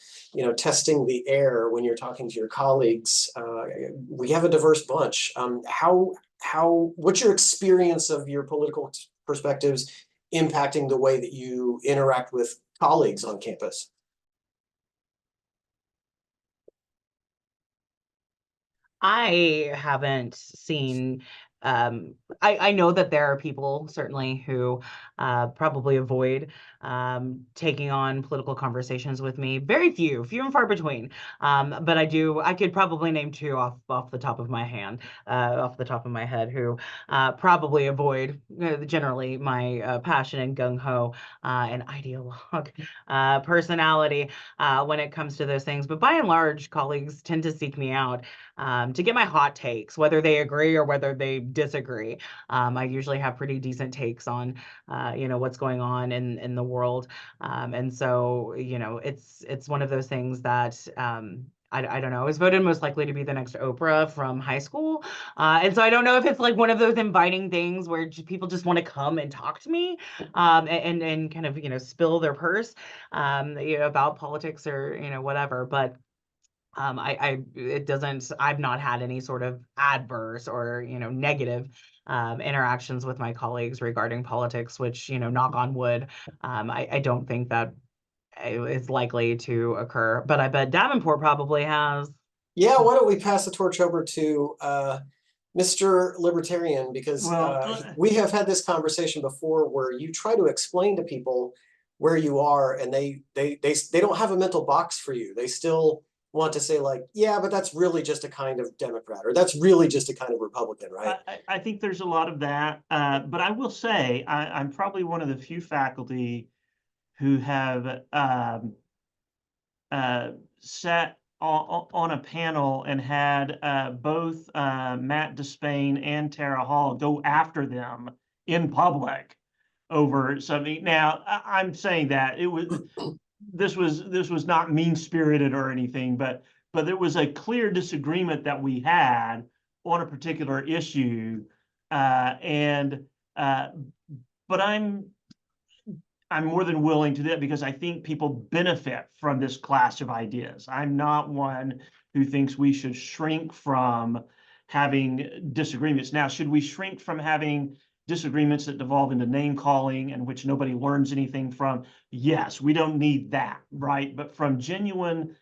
testing the air when you're talking to your colleagues. We have a diverse bunch. What's your experience of your political perspectives impacting the way that you interact with colleagues on campus? I haven't seen, I know that there are people certainly who probably avoid taking on political conversations with me. Very few and far between. But I could probably name two off the top of my head who probably avoid generally my passion and gung-ho and ideologue personality when it comes to those things. But by and large, colleagues tend to seek me out to get my hot takes, whether they agree or whether they disagree. I usually have pretty decent takes on, what's going on in the world. And so, it's one of those things that I don't know. I was voted most likely to be the next Oprah from high school. And so I don't know if it's like one of those inviting things where people just want to come and talk to me, and kind of, spill their purse, about politics or, whatever. But I've not had any sort of adverse or, negative interactions with my colleagues regarding politics, which, knock on wood, I don't think that is likely to occur. But I bet Davenport probably has. Yeah, why don't we pass the torch over to Mr. Libertarian, because Well, we have had this conversation before where you try to explain to people where you are and they don't have a mental box for you. They still want to say like, yeah, but that's really just a kind of Democrat, or that's really just a kind of Republican, right? I think there's a lot of that, but I will say I'm probably one of the few faculty who have sat on a panel and had both Matt Despain and Tara Hall go after them in public over something. Now, I'm saying that this was not mean-spirited or anything, but there was a clear disagreement that we had on a particular issue, and but I'm more than willing to do that because I think people benefit from this clash of ideas. I'm not one who thinks we should shrink from having disagreements. Now, should we shrink from having disagreements that devolve into name calling and which nobody learns anything from? Yes, we don't need that, right? But from genuine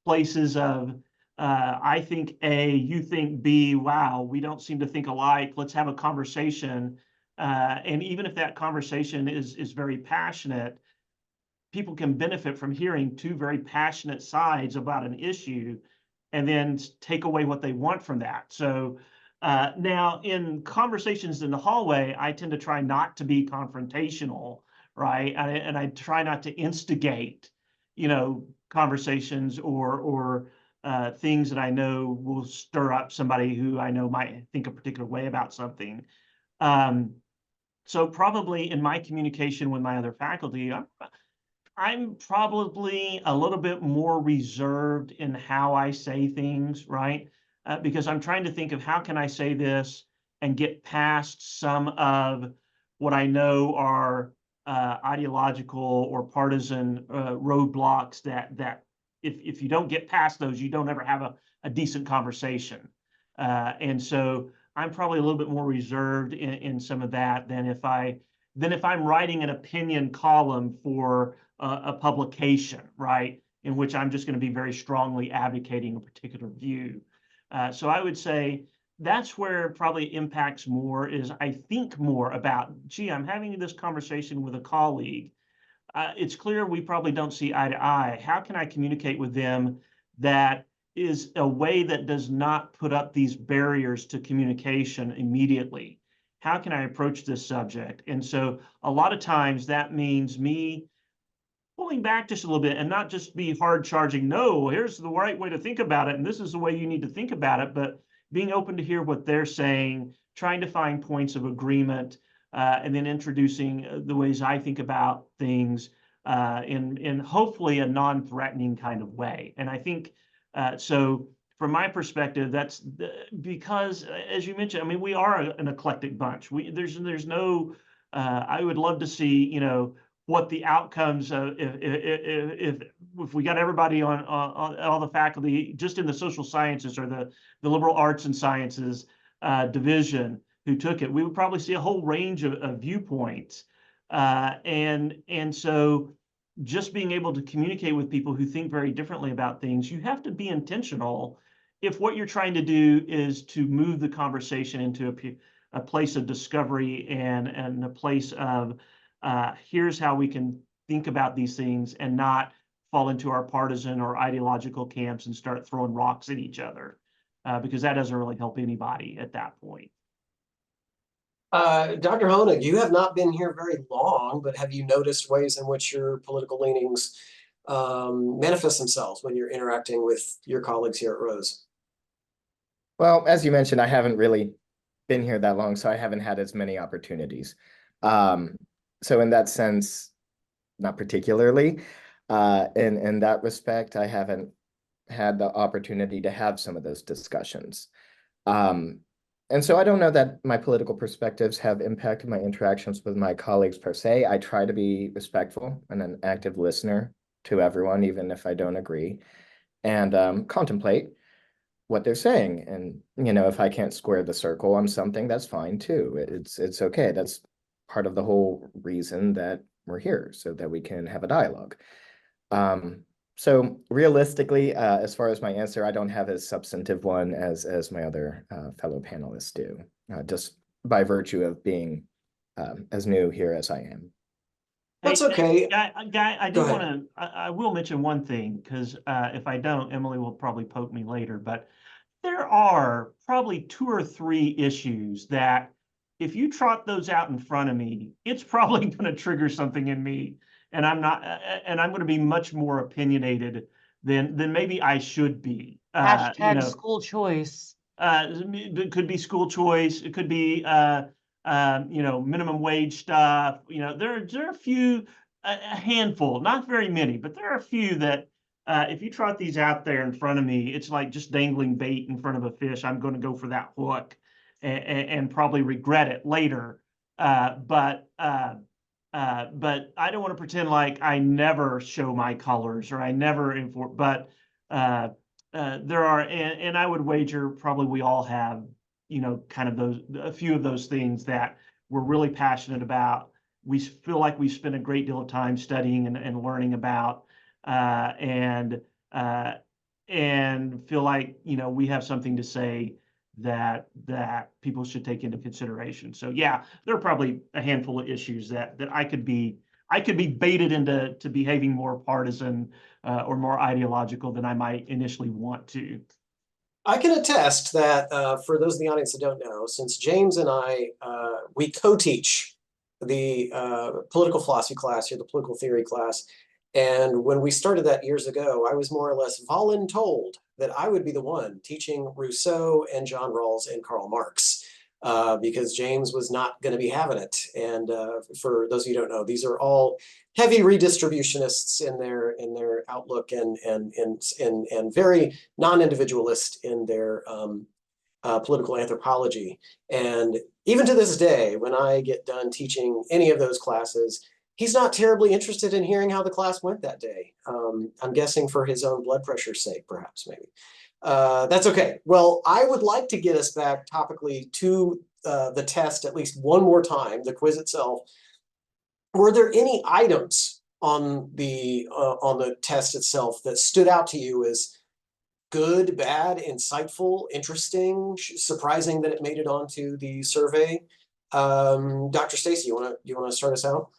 places of, I think A, you think B, wow, we don't seem to think alike, let's have a conversation. And even if that conversation is very passionate, people can benefit from hearing two very passionate sides about an issue and then take away what they want from that. So now in conversations in the hallway, I tend to try not to be confrontational, right? And I try not to instigate, conversations or things that I know will stir up somebody who I know might think a particular way about something. So probably in my communication with my other faculty, I'm probably a little bit more reserved in how I say things, right? Because I'm trying to think of how can I say this and get past some of what I know are ideological or partisan roadblocks that if you don't get past those, you don't ever have a decent conversation. And so I'm probably a little bit more reserved in some of that than if I'm writing an opinion column for a publication, right, in which I'm just going to be very strongly advocating a particular view. So I would say that's where it probably impacts more is I think more about, gee, I'm having this conversation with a colleague. It's clear we probably don't see eye to eye. How can I communicate with them that is a way that does not put up these barriers to communication immediately? How can I approach this subject? And so a lot of times that means me pulling back just a little bit and not just be hard charging. No, here's the right way to think about it. And this is the way you need to think about it, but being open to hear what they're saying, trying to find points of agreement, and then introducing the ways I think about things in hopefully a non-threatening kind of way. And I think so. From my perspective, that's because, as you mentioned, I mean, we are an eclectic bunch. There's no. I would love to see, what the outcomes if we got everybody on all the faculty just in the social sciences or the liberal arts and sciences division who took it, we would probably see a whole range of viewpoints. And so just being able to communicate with people who think very differently about things, you have to be intentional if what you're trying to do is to move the conversation into a place of discovery and a place of here's how we can think about these things and not fall into our partisan or ideological camps and start throwing rocks at each other, because that doesn't really help anybody at that point. Dr. Honig, you have not been here very long, but have you noticed ways in which your political leanings manifest themselves when you're interacting with your colleagues here at Rose? Well, as you mentioned, I haven't really been here that long, so I haven't had as many opportunities. So in that sense, not particularly. In that respect, I haven't had the opportunity to have some of those discussions. And so I don't know that my political perspectives have impacted my interactions with my colleagues per se. I try to be respectful and an active listener to everyone, even if I don't agree, and contemplate what they're saying. And, you know, if I can't square the circle on something, that's fine too. It's okay. That's part of the whole reason that we're here, so that we can have a dialogue. So realistically, as far as my answer, I don't have as substantive one as my other fellow panelists do, just by virtue of being as new here as I am. That's Hey, okay. Guy, I Go do ahead. want to, I will mention one thing, because if I don't, Emily will probably poke me later, but there are probably 2 or 3 issues that if you trot those out in front of me, it's probably going to trigger something in me, and I'm not, and I'm going to be much more opinionated than maybe I should be. You Hashtag know, school choice. it could be school choice. It could be, you know, minimum wage stuff. You know, there are a few, a handful, not very many, but there are a few that if you trot these out there in front of me, it's like just dangling bait in front of a fish. I'm going to go for that hook and probably regret it later. But I don't want to pretend like I never show my colors or I never inform. But there are, and I would wager probably we all have, you know, kind of those, a few of those things that we're really passionate about. We feel like we spend a great deal of time studying and learning about, and feel like, you know, we have something to say that people should take into consideration. So yeah, there are probably a handful of issues that I could be baited into behaving more partisan or more ideological than I might initially want to. I can attest that for those in the audience that don't know, since James and I, we co-teach the political philosophy class here, the political theory class. And when we started that years ago, I was more or less voluntold that I would be the one teaching Rousseau and John Rawls and Karl Marx, because James was not going to be having it. And for those of you who don't know, these are all heavy redistributionists in their outlook and very non-individualist in their political anthropology. And even to this day, when I get done teaching any of those classes, he's not terribly interested in hearing how the class went that day. I'm guessing for his own blood pressure's sake, perhaps, maybe. That's okay. Well, I would like to get us back topically to the test at least one more time, the quiz itself. Were there any items on the test itself that stood out to you as good, bad, insightful, interesting, surprising that it made it onto the survey? Dr. Stacy, you wanna start us out?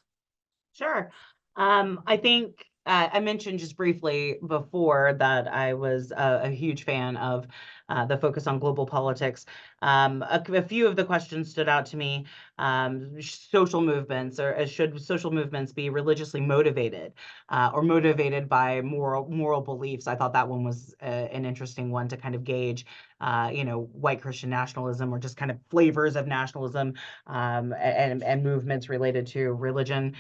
Sure. I think I mentioned just briefly before that I was a huge fan of the focus on global politics. A few of the questions stood out to me. Social movements, or should social movements be religiously motivated or motivated by moral beliefs? I thought that one was an interesting one to kind of gauge, you know, white Christian nationalism or just kind of flavors of nationalism and movements related to religion.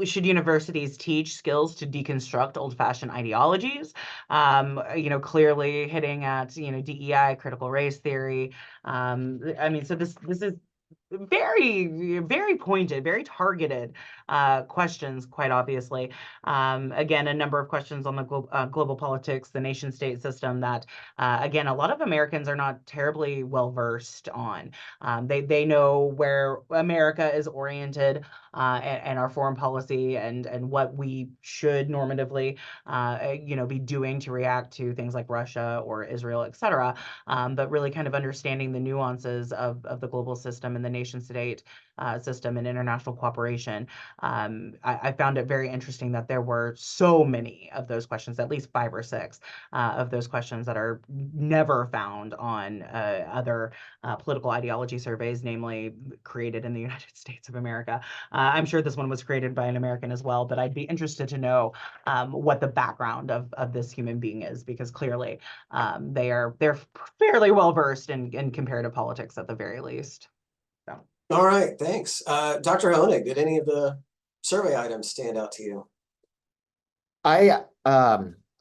Should universities teach skills to deconstruct old-fashioned ideologies? You know, clearly hitting at, you know, DEI, critical race theory. I mean, so this is very pointed, very targeted questions, quite obviously. Again, a number of questions on the global politics, the nation state system that, again, a lot of Americans are not terribly well versed on. They know where America is oriented and our foreign policy and what we should normatively, you know, be doing to react to things like Russia or Israel, et cetera. But really kind of understanding the nuances of the global system and the nation state system and international cooperation. I found it very interesting that there were so many of those questions, at least 5 or 6 of those questions that are never found on other political ideology surveys, namely created in the United States of America. I'm sure this one was created by an American as well, but I'd be interested to know what the background of this human being is, because clearly they're fairly well versed in comparative politics at the very least. So. All right, thanks. Dr. Honig, did any of the survey items stand out to you? I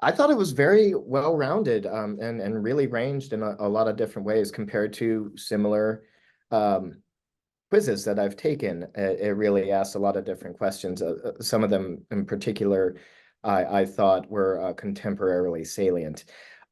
I thought it was very well-rounded and really ranged in a lot of different ways compared to similar quizzes that I've taken. It really asked a lot of different questions. Some of them in particular I thought were contemporarily salient.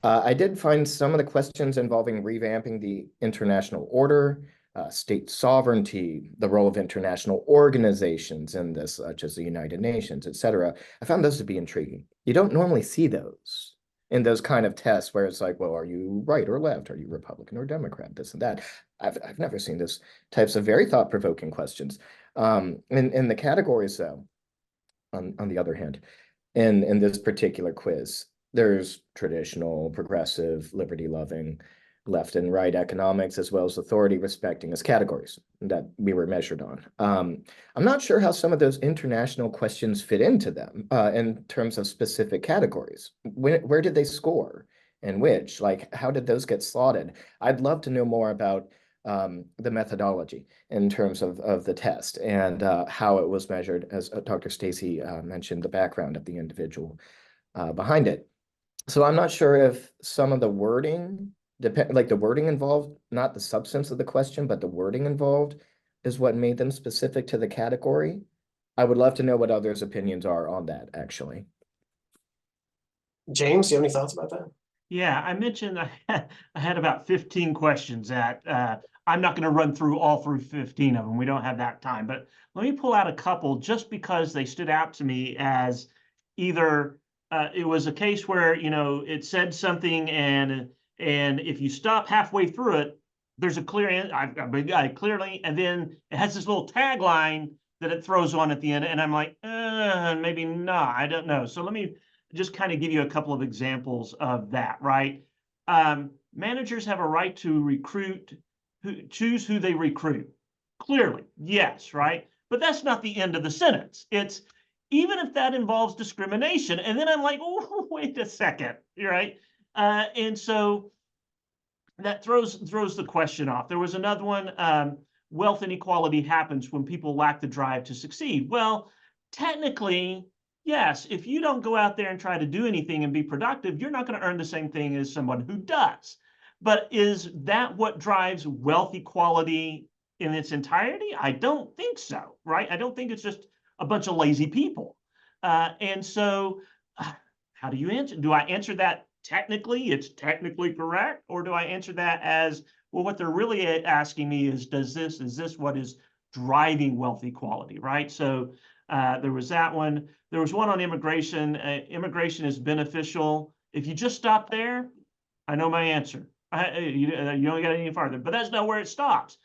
I did find some of the questions involving revamping the international order, state sovereignty, the role of international organizations in this, such as the United Nations, etc. I found those to be intriguing. You don't normally see those in those kind of tests where it's like, well, are you right or left? Are you Republican or Democrat? This and that. I've never seen those types of very thought-provoking questions. In the categories, though, on the other hand, in this particular quiz, there's traditional, progressive, liberty-loving, left and right economics, as well as authority respecting as categories that we were measured on. I'm not sure how some of those international questions fit into them in terms of specific categories. Where did they score and which? Like, how did those get slotted? I'd love to know more about the methodology in terms of the test and how it was measured, as Dr. Stacy mentioned, the background of the individual behind it. So I'm not sure if some of the wording, like the wording involved, not the substance of the question, but the wording involved is what made them specific to the category. I would love to know what others' opinions are on that, actually. James, do you have any thoughts about that? Yeah, I mentioned I had about 15 questions that I'm not going to run through all through 15 of them. We don't have that time, but let me pull out a couple just because they stood out to me as either it was a case where, you know, it said something and if you stop halfway through it, there's a clear I clearly, and then it has this little tagline that it throws on at the end, and I'm like, maybe not. I don't know. So let me just kind of give you a couple of examples of that, right? Managers have a right to choose who they recruit. Clearly, yes, right? But that's not the end of the sentence. It's even if that involves discrimination. And then I'm like, oh, wait a second, right? And so that throws the question off. There was another one, wealth inequality happens when people lack the drive to succeed. Well, technically, yes, if you don't go out there and try to do anything and be productive, you're not going to earn the same thing as someone who does. But is that what drives wealth equality in its entirety? I don't think so, right? I don't think it's just a bunch of lazy people. And so how do you answer? Do I answer that technically? It's technically correct? Or do I answer that as, well, what they're really asking me is is this what is driving wealth equality, right? So there was that one. There was one on immigration. Immigration is beneficial. If you just stop there, I know my answer. You don't get any farther, but that's not where it stops.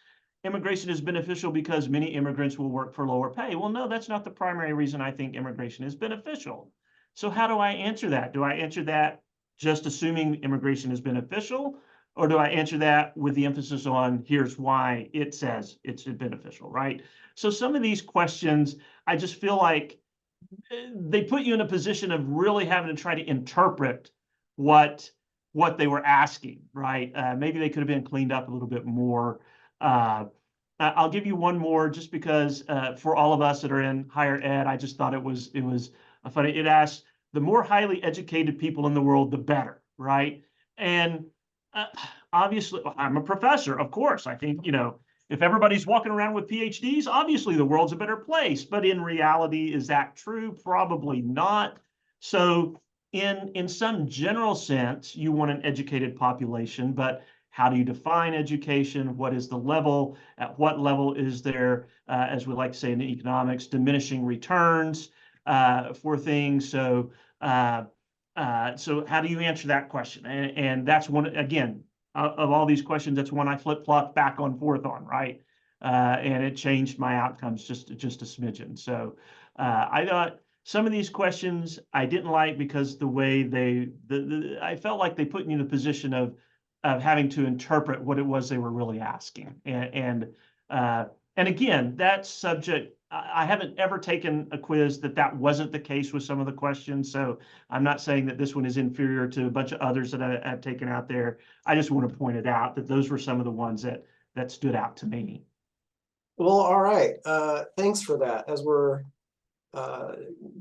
Immigration is beneficial because many immigrants will work for lower pay. Well, no, that's not the primary reason I think immigration is beneficial. So how do I answer that? Do I answer that just assuming immigration is beneficial? Or do I answer that with the emphasis on here's why it says it's beneficial, right? So some of these questions, I just feel like they put you in a position of really having to try to interpret what they were asking, right? Maybe they could have been cleaned up a little bit more. I'll give you one more just because for all of us that are in higher ed, I just thought it was funny. It asks, the more highly educated people in the world, the better, right? And obviously, I'm a professor, of course. I think, you know, if everybody's walking around with PhDs, obviously the world's a better place. But in reality, is that true? Probably not. So in some general sense, you want an educated population, but how do you define education? What is the level? At what level is there, as we like to say in economics, diminishing returns for things? So so how do you answer that question? And that's one, again, of all these questions, that's one I flip-flop back and forth on, right? And it changed my outcomes just a smidgen. So I thought some of these questions I didn't like because the way I felt like they put me in a position of having to interpret what it was they were really asking. And again, that subject, I haven't ever taken a quiz that wasn't the case with some of the questions. So I'm not saying that this one is inferior to a bunch of others that I've taken out there. I just want to point it out that those were some of the ones that stood out to me. Well, all right. Thanks for that. As we're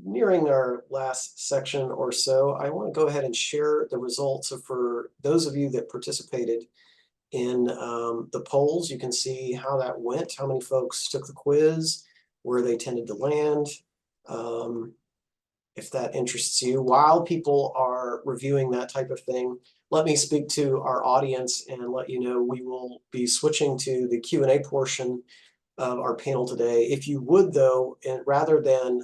nearing our last section or so, I want to go ahead and share the results for those of you that participated in the polls. You can see how that went, how many folks took the quiz, where they tended to land. If that interests you, while people are reviewing that type of thing, let me speak to our audience and let you know we will be switching to the Q&A portion of our panel today. If you would, though, and rather than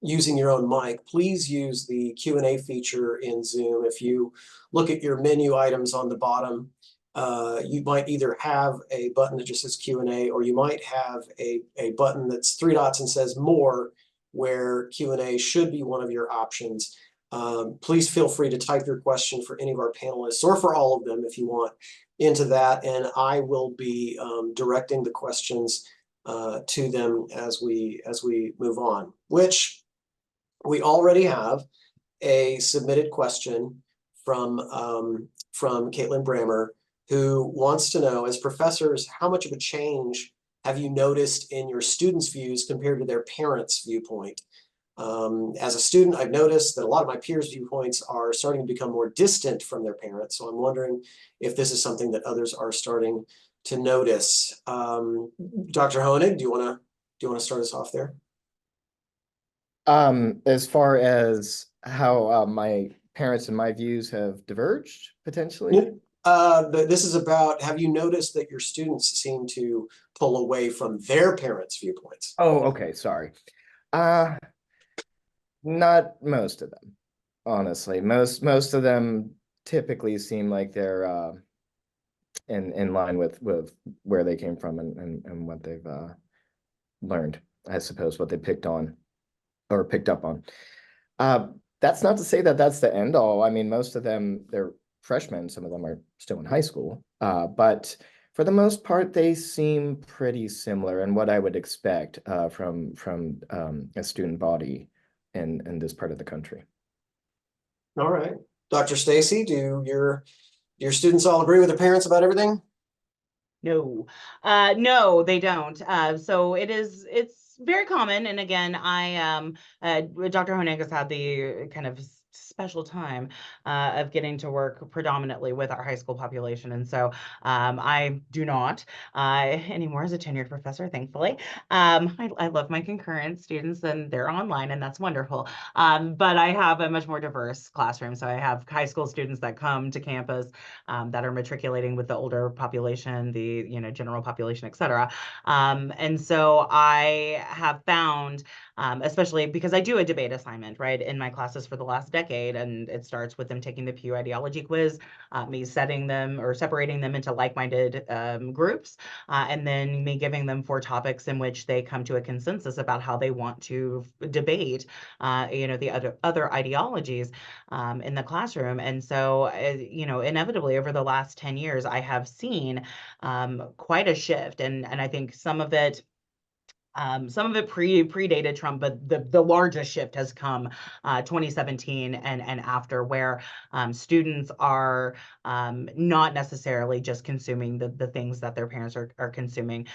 using your own mic, please use the Q&A feature in Zoom. If you look at your menu items on the bottom, you might either have a button that just says Q&A, or you might have a button that's 3 dots and says More, where Q&A should be one of your options. Please feel free to type your question for any of our panelists, or for all of them if you want, into that, and I will be directing the questions to them as we move on, which we already have a submitted question from Caitlin Brammer, who wants to know, as professors, how much of a change have you noticed in your students' views compared to their parents' viewpoint? As a student, I've noticed that a lot of my peers' viewpoints are starting to become more distant from their parents. So I'm wondering if this is something that others are starting to notice. Dr. Honig, do you want to start us off there? As far as how my parents and my views have diverged, potentially? This is about, have you noticed that your students seem to pull away from their parents' viewpoints? Oh, okay, sorry. Not most of them, honestly. Most of them typically seem like they're in line with where they came from and what they've learned, I suppose, what they picked on or picked up on. That's not to say that that's the end all. I mean, most of them, they're freshmen. Some of them are still in high school, but for the most part, they seem pretty similar in what I would expect from a student body in this part of the country. All right. Dr. Stacy, do your students all agree with their parents about everything? No, no, they don't. So it's very common. And again, Dr. Honig has had the kind of special time of getting to work predominantly with our high school population. And so I do not anymore as a tenured professor, thankfully. I love my concurrent students and they're online and that's wonderful. But I have a much more diverse classroom. So I have high school students that come to campus that are matriculating with the older population, the general population, et cetera. And so I have found, especially because I do a debate assignment, right, in my classes for the last decade, and it starts with them taking the Pew ideology quiz, me setting them or separating them into like-minded groups, and then me giving them 4 topics in which they come to a consensus about how they want to debate, the other ideologies in the classroom. And so, inevitably over the last 10 years, I have seen quite a shift, and I think some of it predated Trump, but the largest shift has come 2017 and after, where students are not necessarily just consuming the things that their parents are consuming,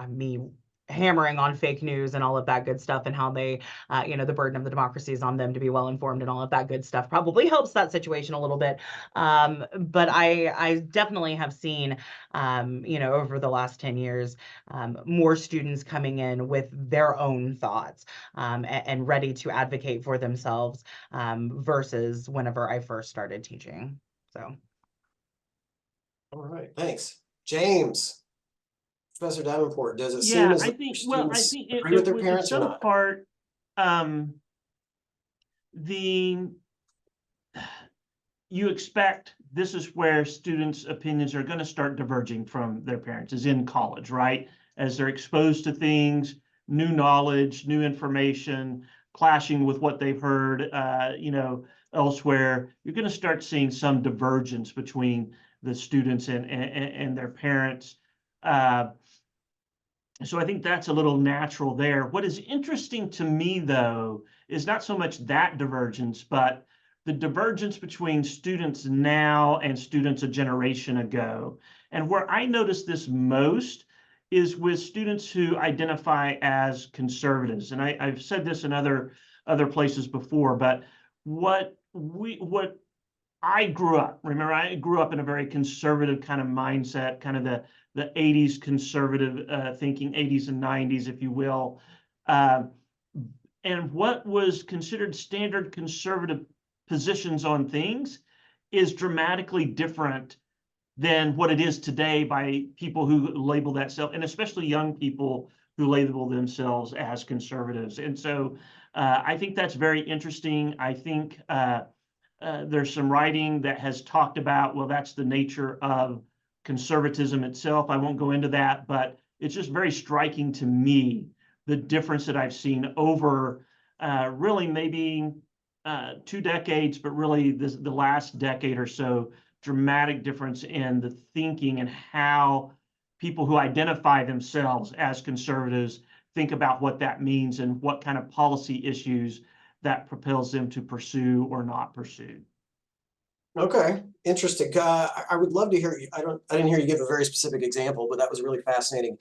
me hammering on fake news and all of that good stuff, and how they, the burden of the democracy is on them to be well informed, and all of that good stuff probably helps that situation a little bit. But I definitely have seen, over the last 10 years, more students coming in with their own thoughts and ready to advocate for themselves versus whenever I first started teaching. So. All right, thanks. James. Professor Davenport, does it seem Yeah, as I though think, your well, I students think agree with their in parents or some not? part, you expect this is where students' opinions are going to start diverging from their parents, is in college, right? As they're exposed to things, new knowledge, new information, clashing with what they've heard, elsewhere, you're going to start seeing some divergence between the students and their parents. So I think that's a little natural there. What is interesting to me, though, is not so much that divergence, but the divergence between students now and students a generation ago. And where I notice this most is with students who identify as conservatives. And I've said this in other places before, but what I grew up, remember, I grew up in a very conservative kind of mindset, kind of the 80s conservative thinking, 80s and 90s, if you will. And what was considered standard conservative positions on things is dramatically different than what it is today by people who label that self, and especially young people who label themselves as conservatives. And so I think that's very interesting. I think there's some writing that has talked about, well, that's the nature of conservatism itself. I won't go into that, but it's just very striking to me, the difference that I've seen over really maybe 2 decades, but really the last decade or so, dramatic difference in the thinking and how people who identify themselves as conservatives think about what that means and what kind of policy issues that propels them to pursue or not pursue. Okay, interesting. I would love to hear you. I didn't hear you give a very specific example, but that was a really fascinating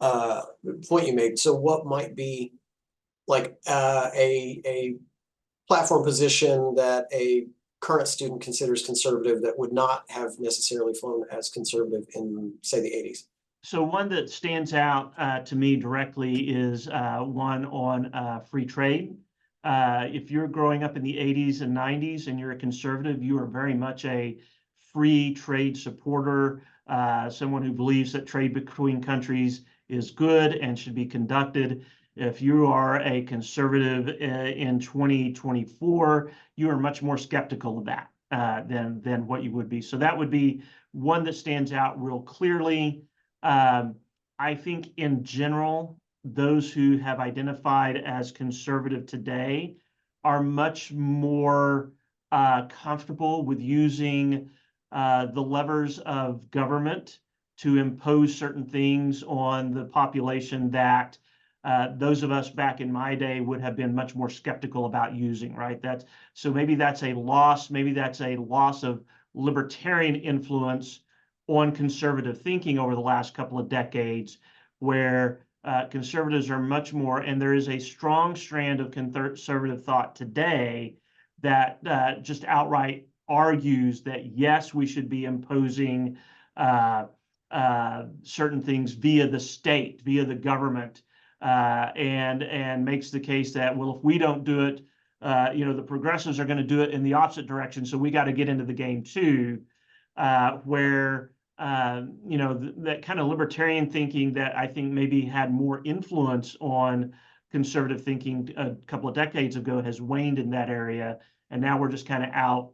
point you made. So what might be like a platform position that a current student considers conservative that would not have necessarily flown as conservative in, say, the 80s? So one that stands out to me directly is one on free trade. If you're growing up in the 80s and 90s and you're a conservative, you are very much a free trade supporter, someone who believes that trade between countries is good and should be conducted. If you are a conservative in 2024, you are much more skeptical of that than what you would be. So that would be one that stands out real clearly. I think in general, those who have identified as conservative today are much more comfortable with using the levers of government to impose certain things on the population that those of us back in my day would have been much more skeptical about using, right? So maybe that's a loss, of libertarian influence on conservative thinking over the last couple of decades, where conservatives are much more, and there is a strong strand of conservative thought today that just outright argues that, yes, we should be imposing certain things via the state, via the government, and makes the case that, well, if we don't do it, the progressives are going to do it in the opposite direction, so we got to get into the game too, where that kind of libertarian thinking that I think maybe had more influence on conservative thinking a couple of decades ago has waned in that area, and now we're just kind of out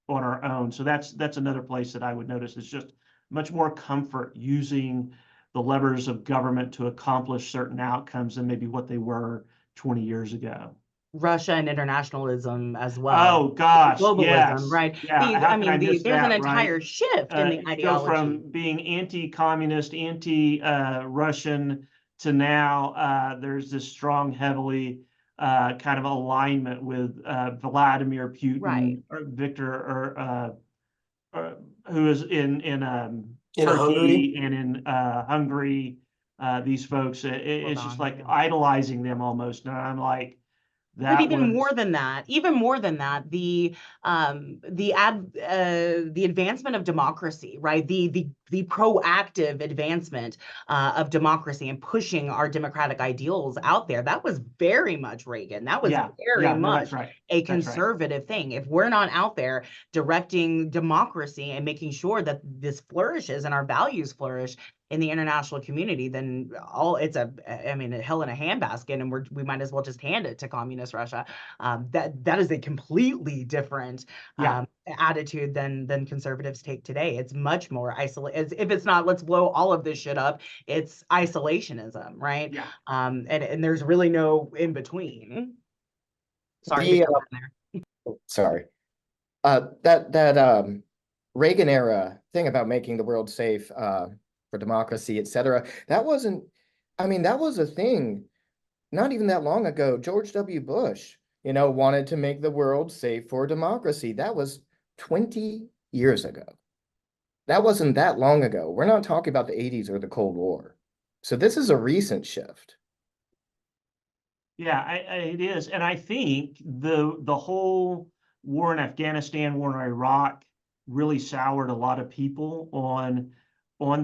on our own. So that's another place that I would notice is just much more comfort using the levers of government to accomplish certain outcomes than maybe what they were 20 years ago. Russia and internationalism as well. Oh gosh, Globalism, yes. right? Yeah, how can I miss There's an that, entire right? shift in the Go ideology. from being anti-communist, anti-Russian to now there's this strong, heavily kind of alignment with Vladimir Putin, Right. or Victor, who is in In Hungary? Turkey and in Hungary. These folks, it's just like Yeah. idolizing them almost, and I'm like, But even more than that, the advancement of democracy, right? The proactive advancement of democracy and pushing our democratic ideals out there. That was very much Reagan. That was very much a conservative thing. If we're not out there directing democracy and making sure that this flourishes and our values flourish in the international community, then it's a hell in a handbasket, and we might as well just hand it to communist Russia. That is a completely different attitude than conservatives take today. It's much more isolated. If it's not, let's blow all of this shit up, it's isolationism, right? Yeah. And there's really no in between. Sorry. Sorry. That Reagan era thing about making the world safe for democracy, etc. That was a thing not even that long ago. George W. Bush, wanted to make the world safe for democracy. That was 20 years ago. That wasn't that long ago. We're not talking about the 80s or the Cold War. So this is a recent shift. Yeah, it is. And I think the whole war in Afghanistan, war in Iraq really soured a lot of people on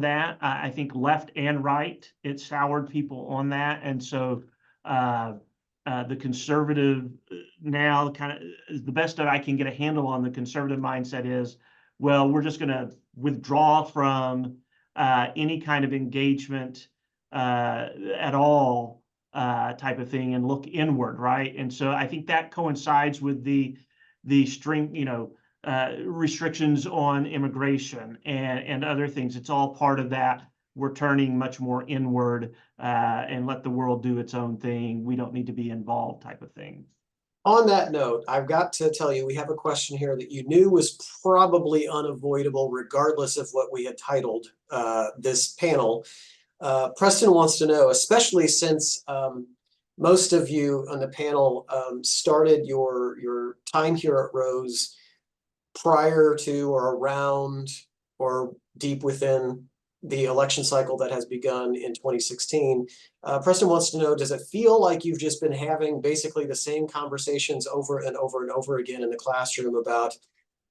that. I think left and right, it soured people on that. And so the conservative now kind of the best that I can get a handle on the conservative mindset is, well, we're just going to withdraw from any kind of engagement at all type of thing and look inward, right? And so I think that coincides with the string, restrictions on immigration and other things. It's all part of that. We're turning much more inward and let the world do its own thing. We don't need to be involved type of thing. On that note, I've got to tell you, we have a question here that you knew was probably unavoidable, regardless of what we had titled this panel. Preston wants to know, especially since most of you on the panel started your time here at Rose prior to or around or deep within the election cycle that has begun in 2016. Preston wants to know, does it feel like you've just been having basically the same conversations over and over and over again in the classroom about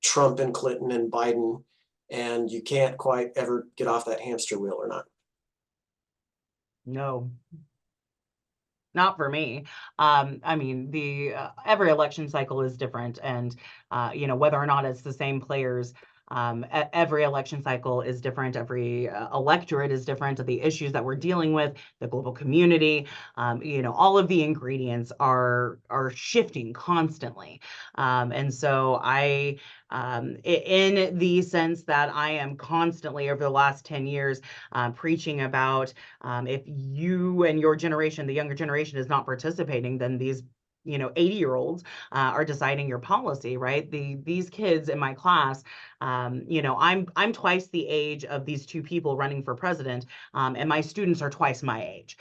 Trump and Clinton and Biden, and you can't quite ever get off that hamster wheel or not? No, not for me. I mean, the every election cycle is different, and whether or not it's the same players, every election cycle is different. Every electorate is different. The issues that we're dealing with, the global community, all of the ingredients are shifting constantly, and so in the sense that I am constantly over the last 10 years preaching about if you and your generation, the younger generation, is not participating, then these 80-year-olds are deciding your policy, right? These kids in my class, I'm twice the age of these two people running for president, and my students are twice my age.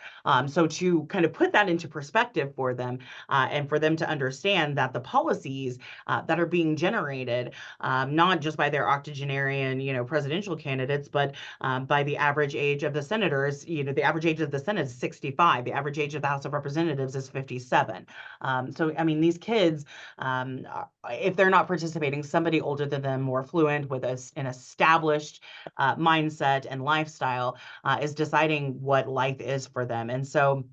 So to kind of put that into perspective for them, and for them to understand that the policies that are being generated, not just by their octogenarian, presidential candidates, but by the average age of the senators, the average age of the Senate is 65. The average age of the House of Representatives is 57. So, I mean, these kids, if they're not participating, somebody older than them, more fluent with an established mindset and lifestyle is deciding what life is for them. And so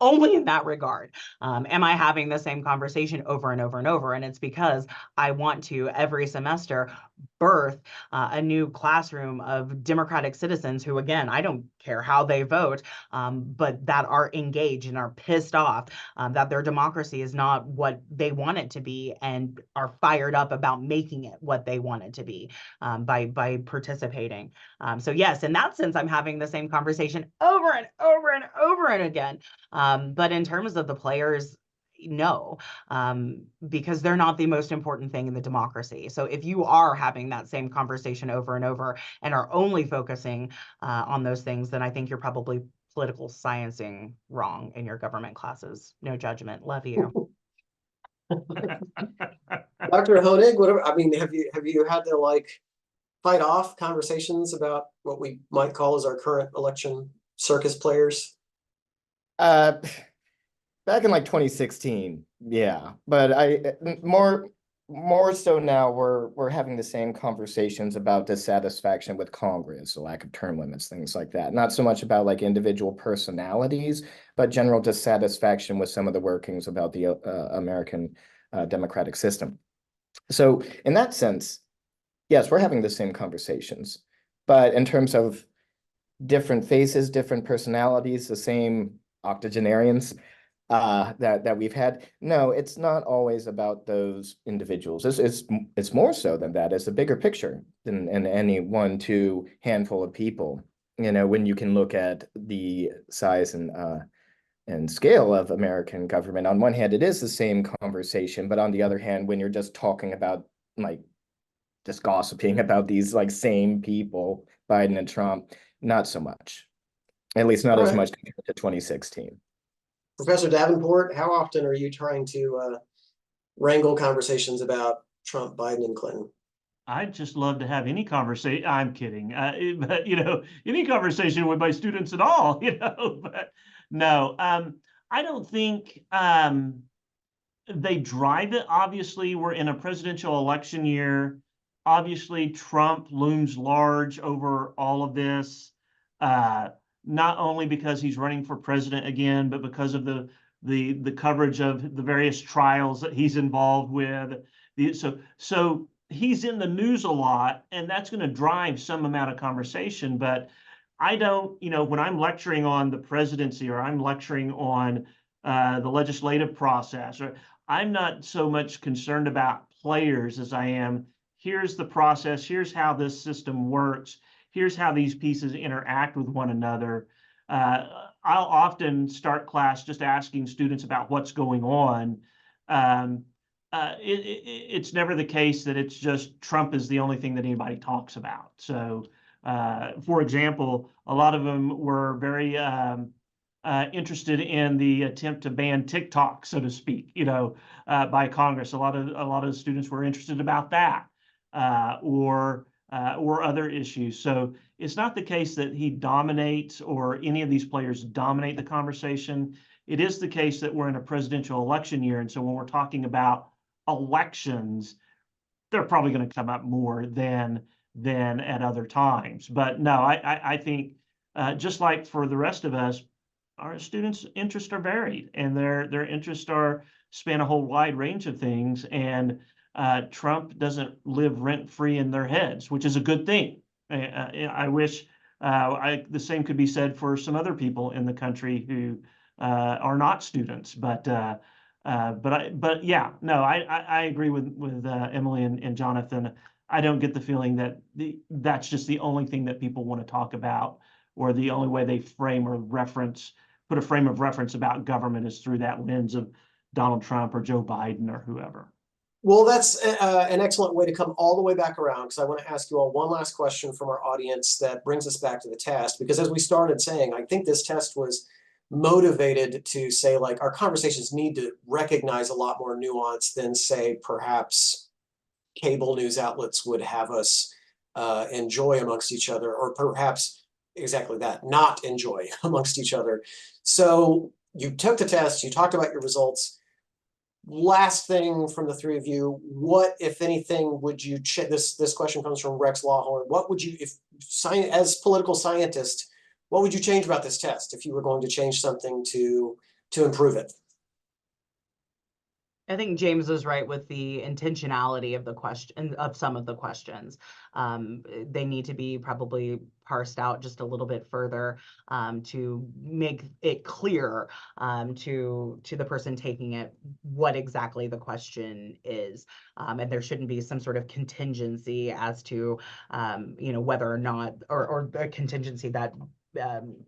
only in that regard am I having the same conversation over and over and over. And it's because I want to every semester birth a new classroom of democratic citizens who, again, I don't care how they vote, but that are engaged and are pissed off that their democracy is not what they want it to be, and are fired up about making it what they want it to be by participating. So yes, in that sense, I'm having the same conversation over and over and over and again. But in terms of the players, no, because they're not the most important thing in the democracy. So if you are having that same conversation over and over and are only focusing on those things, then I think you're probably political sciencing wrong in your government classes. No judgment. Love you. Dr. Honig, whatever. I mean, have you had to fight off conversations about what we might call as our current election circus players? Back in 2016, yeah, but more so now we're having the same conversations about dissatisfaction with Congress, the lack of term limits, things like that. Not so much about individual personalities, but general dissatisfaction with some of the workings about the American democratic system. So in that sense, yes, we're having the same conversations, but in terms of different faces, different personalities, the same octogenarians that we've had. No, it's not always about those individuals. It's more so than that. It's a bigger picture than any one, two handful of people. When you can look at the size and scale of American government, on one hand, it is the same conversation, but on the other hand, when you're just talking about just gossiping about these same people, Biden and Trump, not so much. At least not as much compared to 2016. Professor Davenport, how often are you trying to wrangle conversations about Trump, Biden, and Clinton? I'd just love to have any conversation. I'm kidding. But any conversation with my students at all, but no, I don't think they drive it. Obviously, we're in a presidential election year. Obviously, Trump looms large over all of this, not only because he's running for president again, but because of the coverage of the various trials that he's involved with. So he's in the news a lot, and that's going to drive some amount of conversation. But I don't, when I'm lecturing on the presidency or I'm lecturing on the legislative process, or I'm not so much concerned about players as I am, here's the process, here's how this system works, here's how these pieces interact with one another. I'll often start class just asking students about what's going on. It's never the case that it's just Trump is the only thing that anybody talks about. So, for example, a lot of them were very interested in the attempt to ban TikTok, so to speak, by Congress. A lot of students were interested about that, or other issues. So it's not the case that he dominates or any of these players dominate the conversation. It is the case that we're in a presidential election year, and so when we're talking about elections, they're probably going to come up more than at other times. But no, I think just like for the rest of us, our students' interests are varied, and their interests span a whole wide range of things. And Trump doesn't live rent-free in their heads, which is a good thing. I wish the same could be said for some other people in the country who are not students. But yeah, no, I agree with Emily and Jonathan. I don't get the feeling that that's just the only thing that people want to talk about, or the only way they frame or put a frame of reference about government is through that lens of Donald Trump or Joe Biden or whoever. Well, that's an excellent way to come all the way back around, because I want to ask you all one last question from our audience that brings us back to the test. Because as we started saying, I think this test was motivated to say, like, our conversations need to recognize a lot more nuance than, say, perhaps cable news outlets would have us enjoy amongst each other, or perhaps exactly that, not enjoy amongst each other. So you took the test, you talked about your results. Last thing from the three of you, what, if anything, would you this question comes from Rex Lawhorn. What would you, as political scientist, what would you change about this test if you were going to change something to improve it? I think James is right with the intentionality of the question, of some of the questions. They need to be probably parsed out just a little bit further to make it clear to the person taking it what exactly the question is. And there shouldn't be some sort of contingency as to whether or not, or a contingency that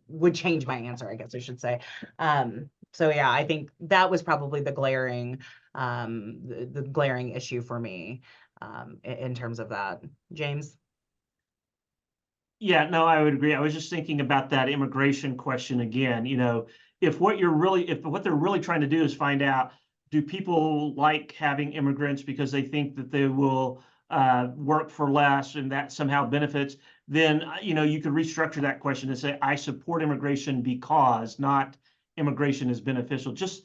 would change my answer, I guess I should say. So yeah, I think that was probably the glaring issue for me in terms of that. James? Yeah, no, I would agree. I was just thinking about that immigration question again. If what they're really trying to do is find out, do people like having immigrants because they think that they will work for less and that somehow benefits, then you could restructure that question and say, I support immigration because, not immigration is beneficial. Just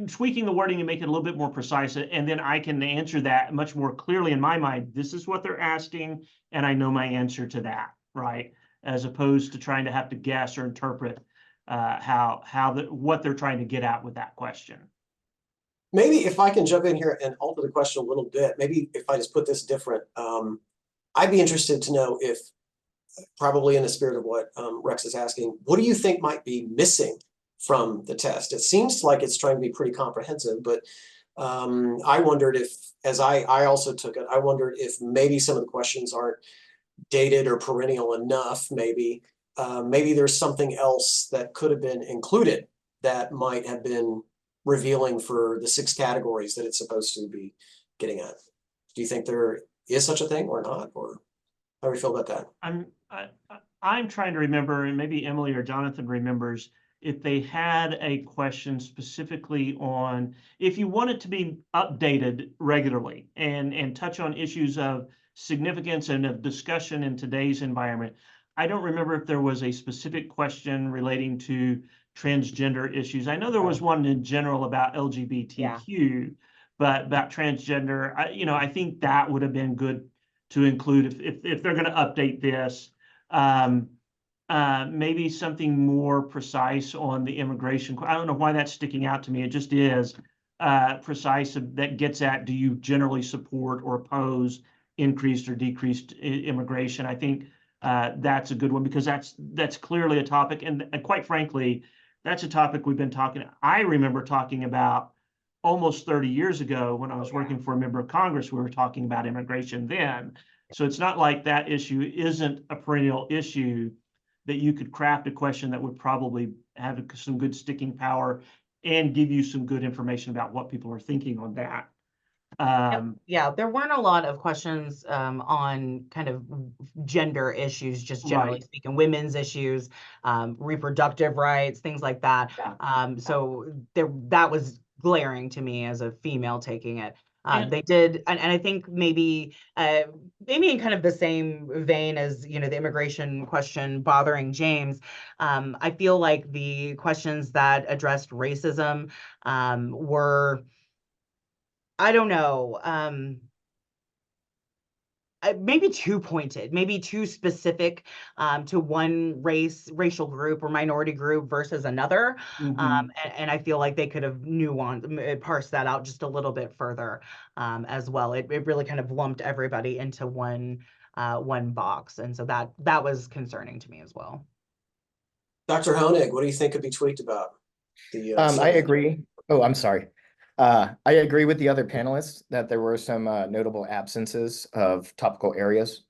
tweaking the wording to make it a little bit more precise, and then I can answer that much more clearly in my mind. This is what they're asking, and I know my answer to that, right? As opposed to trying to have to guess or interpret what they're trying to get at with that question. Maybe if I can jump in here and alter the question a little bit, maybe if I just put this different, I'd be interested to know if, probably in the spirit of what Rex is asking, what do you think might be missing from the test? It seems like it's trying to be pretty comprehensive, but I wondered if, as I also took it, I wondered if maybe some of the questions aren't dated or perennial enough. Maybe there's something else that could have been included that might have been revealing for the 6 categories that it's supposed to be getting at. Do you think there is such a thing or not? Or how do you feel about that? I'm trying to remember, and maybe Emily or Jonathan remembers, if they had a question specifically on, if you want it to be updated regularly and touch on issues of significance and of discussion in today's environment. I don't remember if there was a specific question relating to transgender issues. I know there was one in general about LGBTQ, but about transgender, I think that would have been good to include if they're going to update this. Maybe something more precise on the immigration. I don't know why that's sticking out to me. It just is precise that gets at, do you generally support or oppose increased or decreased immigration? I think that's a good one, because that's clearly a topic, and quite frankly, that's a topic we've been talking. I remember talking about almost 30 years ago when I was working for a member of Congress. We were talking about immigration then, so it's not like that issue isn't a perennial issue, that you could craft a question that would probably have some good sticking power and give you some good information about what people are thinking on that. Yeah, there weren't a lot of questions on kind of gender issues, just generally speaking, women's issues, reproductive rights, things like that. So that was glaring to me as a female taking it. They did, and I think maybe in kind of the same vein as, the immigration question bothering James, I feel like the questions that addressed racism were, I don't know, maybe too pointed, maybe too specific to one racial group or minority group versus another. And I feel like they could have parsed that out just a little bit further as well. It really kind of lumped everybody into one box. And so that was concerning to me as well. Dr. Honig, what do you think could be tweaked about the? I agree. Oh, I'm sorry. I agree with the other panelists that there were some notable absences of topical areas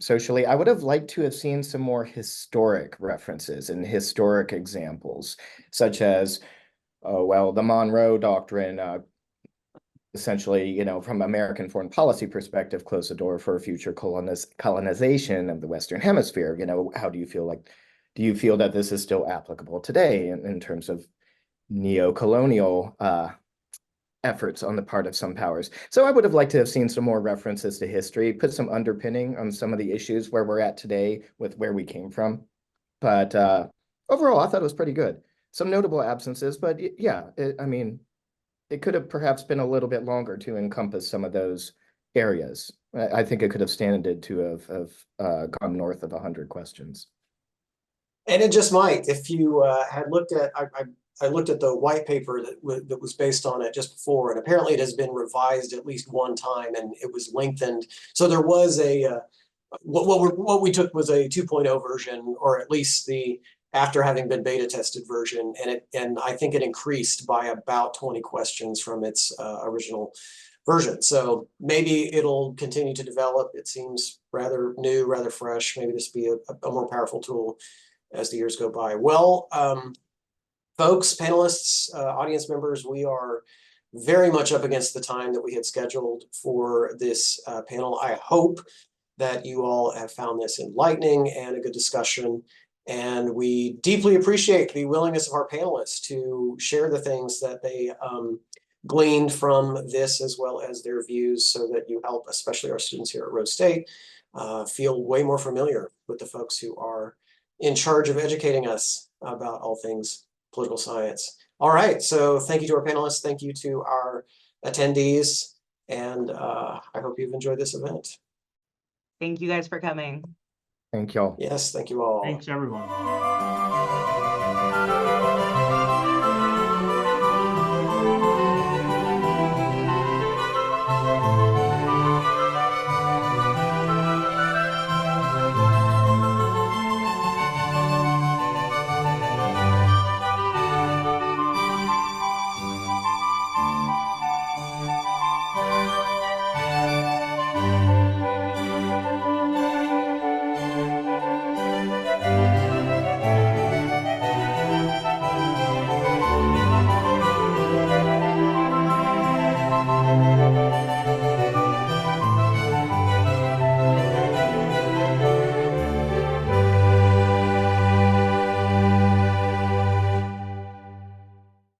socially. I would have liked to have seen some more historic references and historic examples, such as, the Monroe Doctrine, essentially, from American foreign policy perspective, closed the door for future colonization of the Western Hemisphere. How do you feel that this is still applicable today in terms of neo-colonial efforts on the part of some powers? So I would have liked to have seen some more references to history, put some underpinning on some of the issues where we're at today with where we came from. But overall, I thought it was pretty good. Some notable absences, but yeah, it could have perhaps been a little bit longer to encompass some of those areas. I think it could have standed to have gone north of 100 questions. And it just might, if you had looked at, I looked at the white paper that was based on it just before, and apparently it has been revised at least one time, and it was lengthened. So there was what we took was a 2.0 version, or at least the after having been beta tested version, and I think it increased by about 20 questions from its original version. So maybe it'll continue to develop. It seems rather new, rather fresh. Maybe this will be a more powerful tool as the years go by. Well, folks, panelists, audience members, we are very much up against the time that we had scheduled for this panel. I hope that you all have found this enlightening and a good discussion. And we deeply appreciate the willingness of our panelists to share the things that they gleaned from this, as well as their views, so that you help, especially our students here at Rose State, feel way more familiar with the folks who are in charge of educating us about all things political science. All right, so thank you to our panelists, thank you to our attendees, and I hope you've enjoyed this event. Thank you guys for coming. Thank y'all. Yes, thank you all. Thanks, everyone.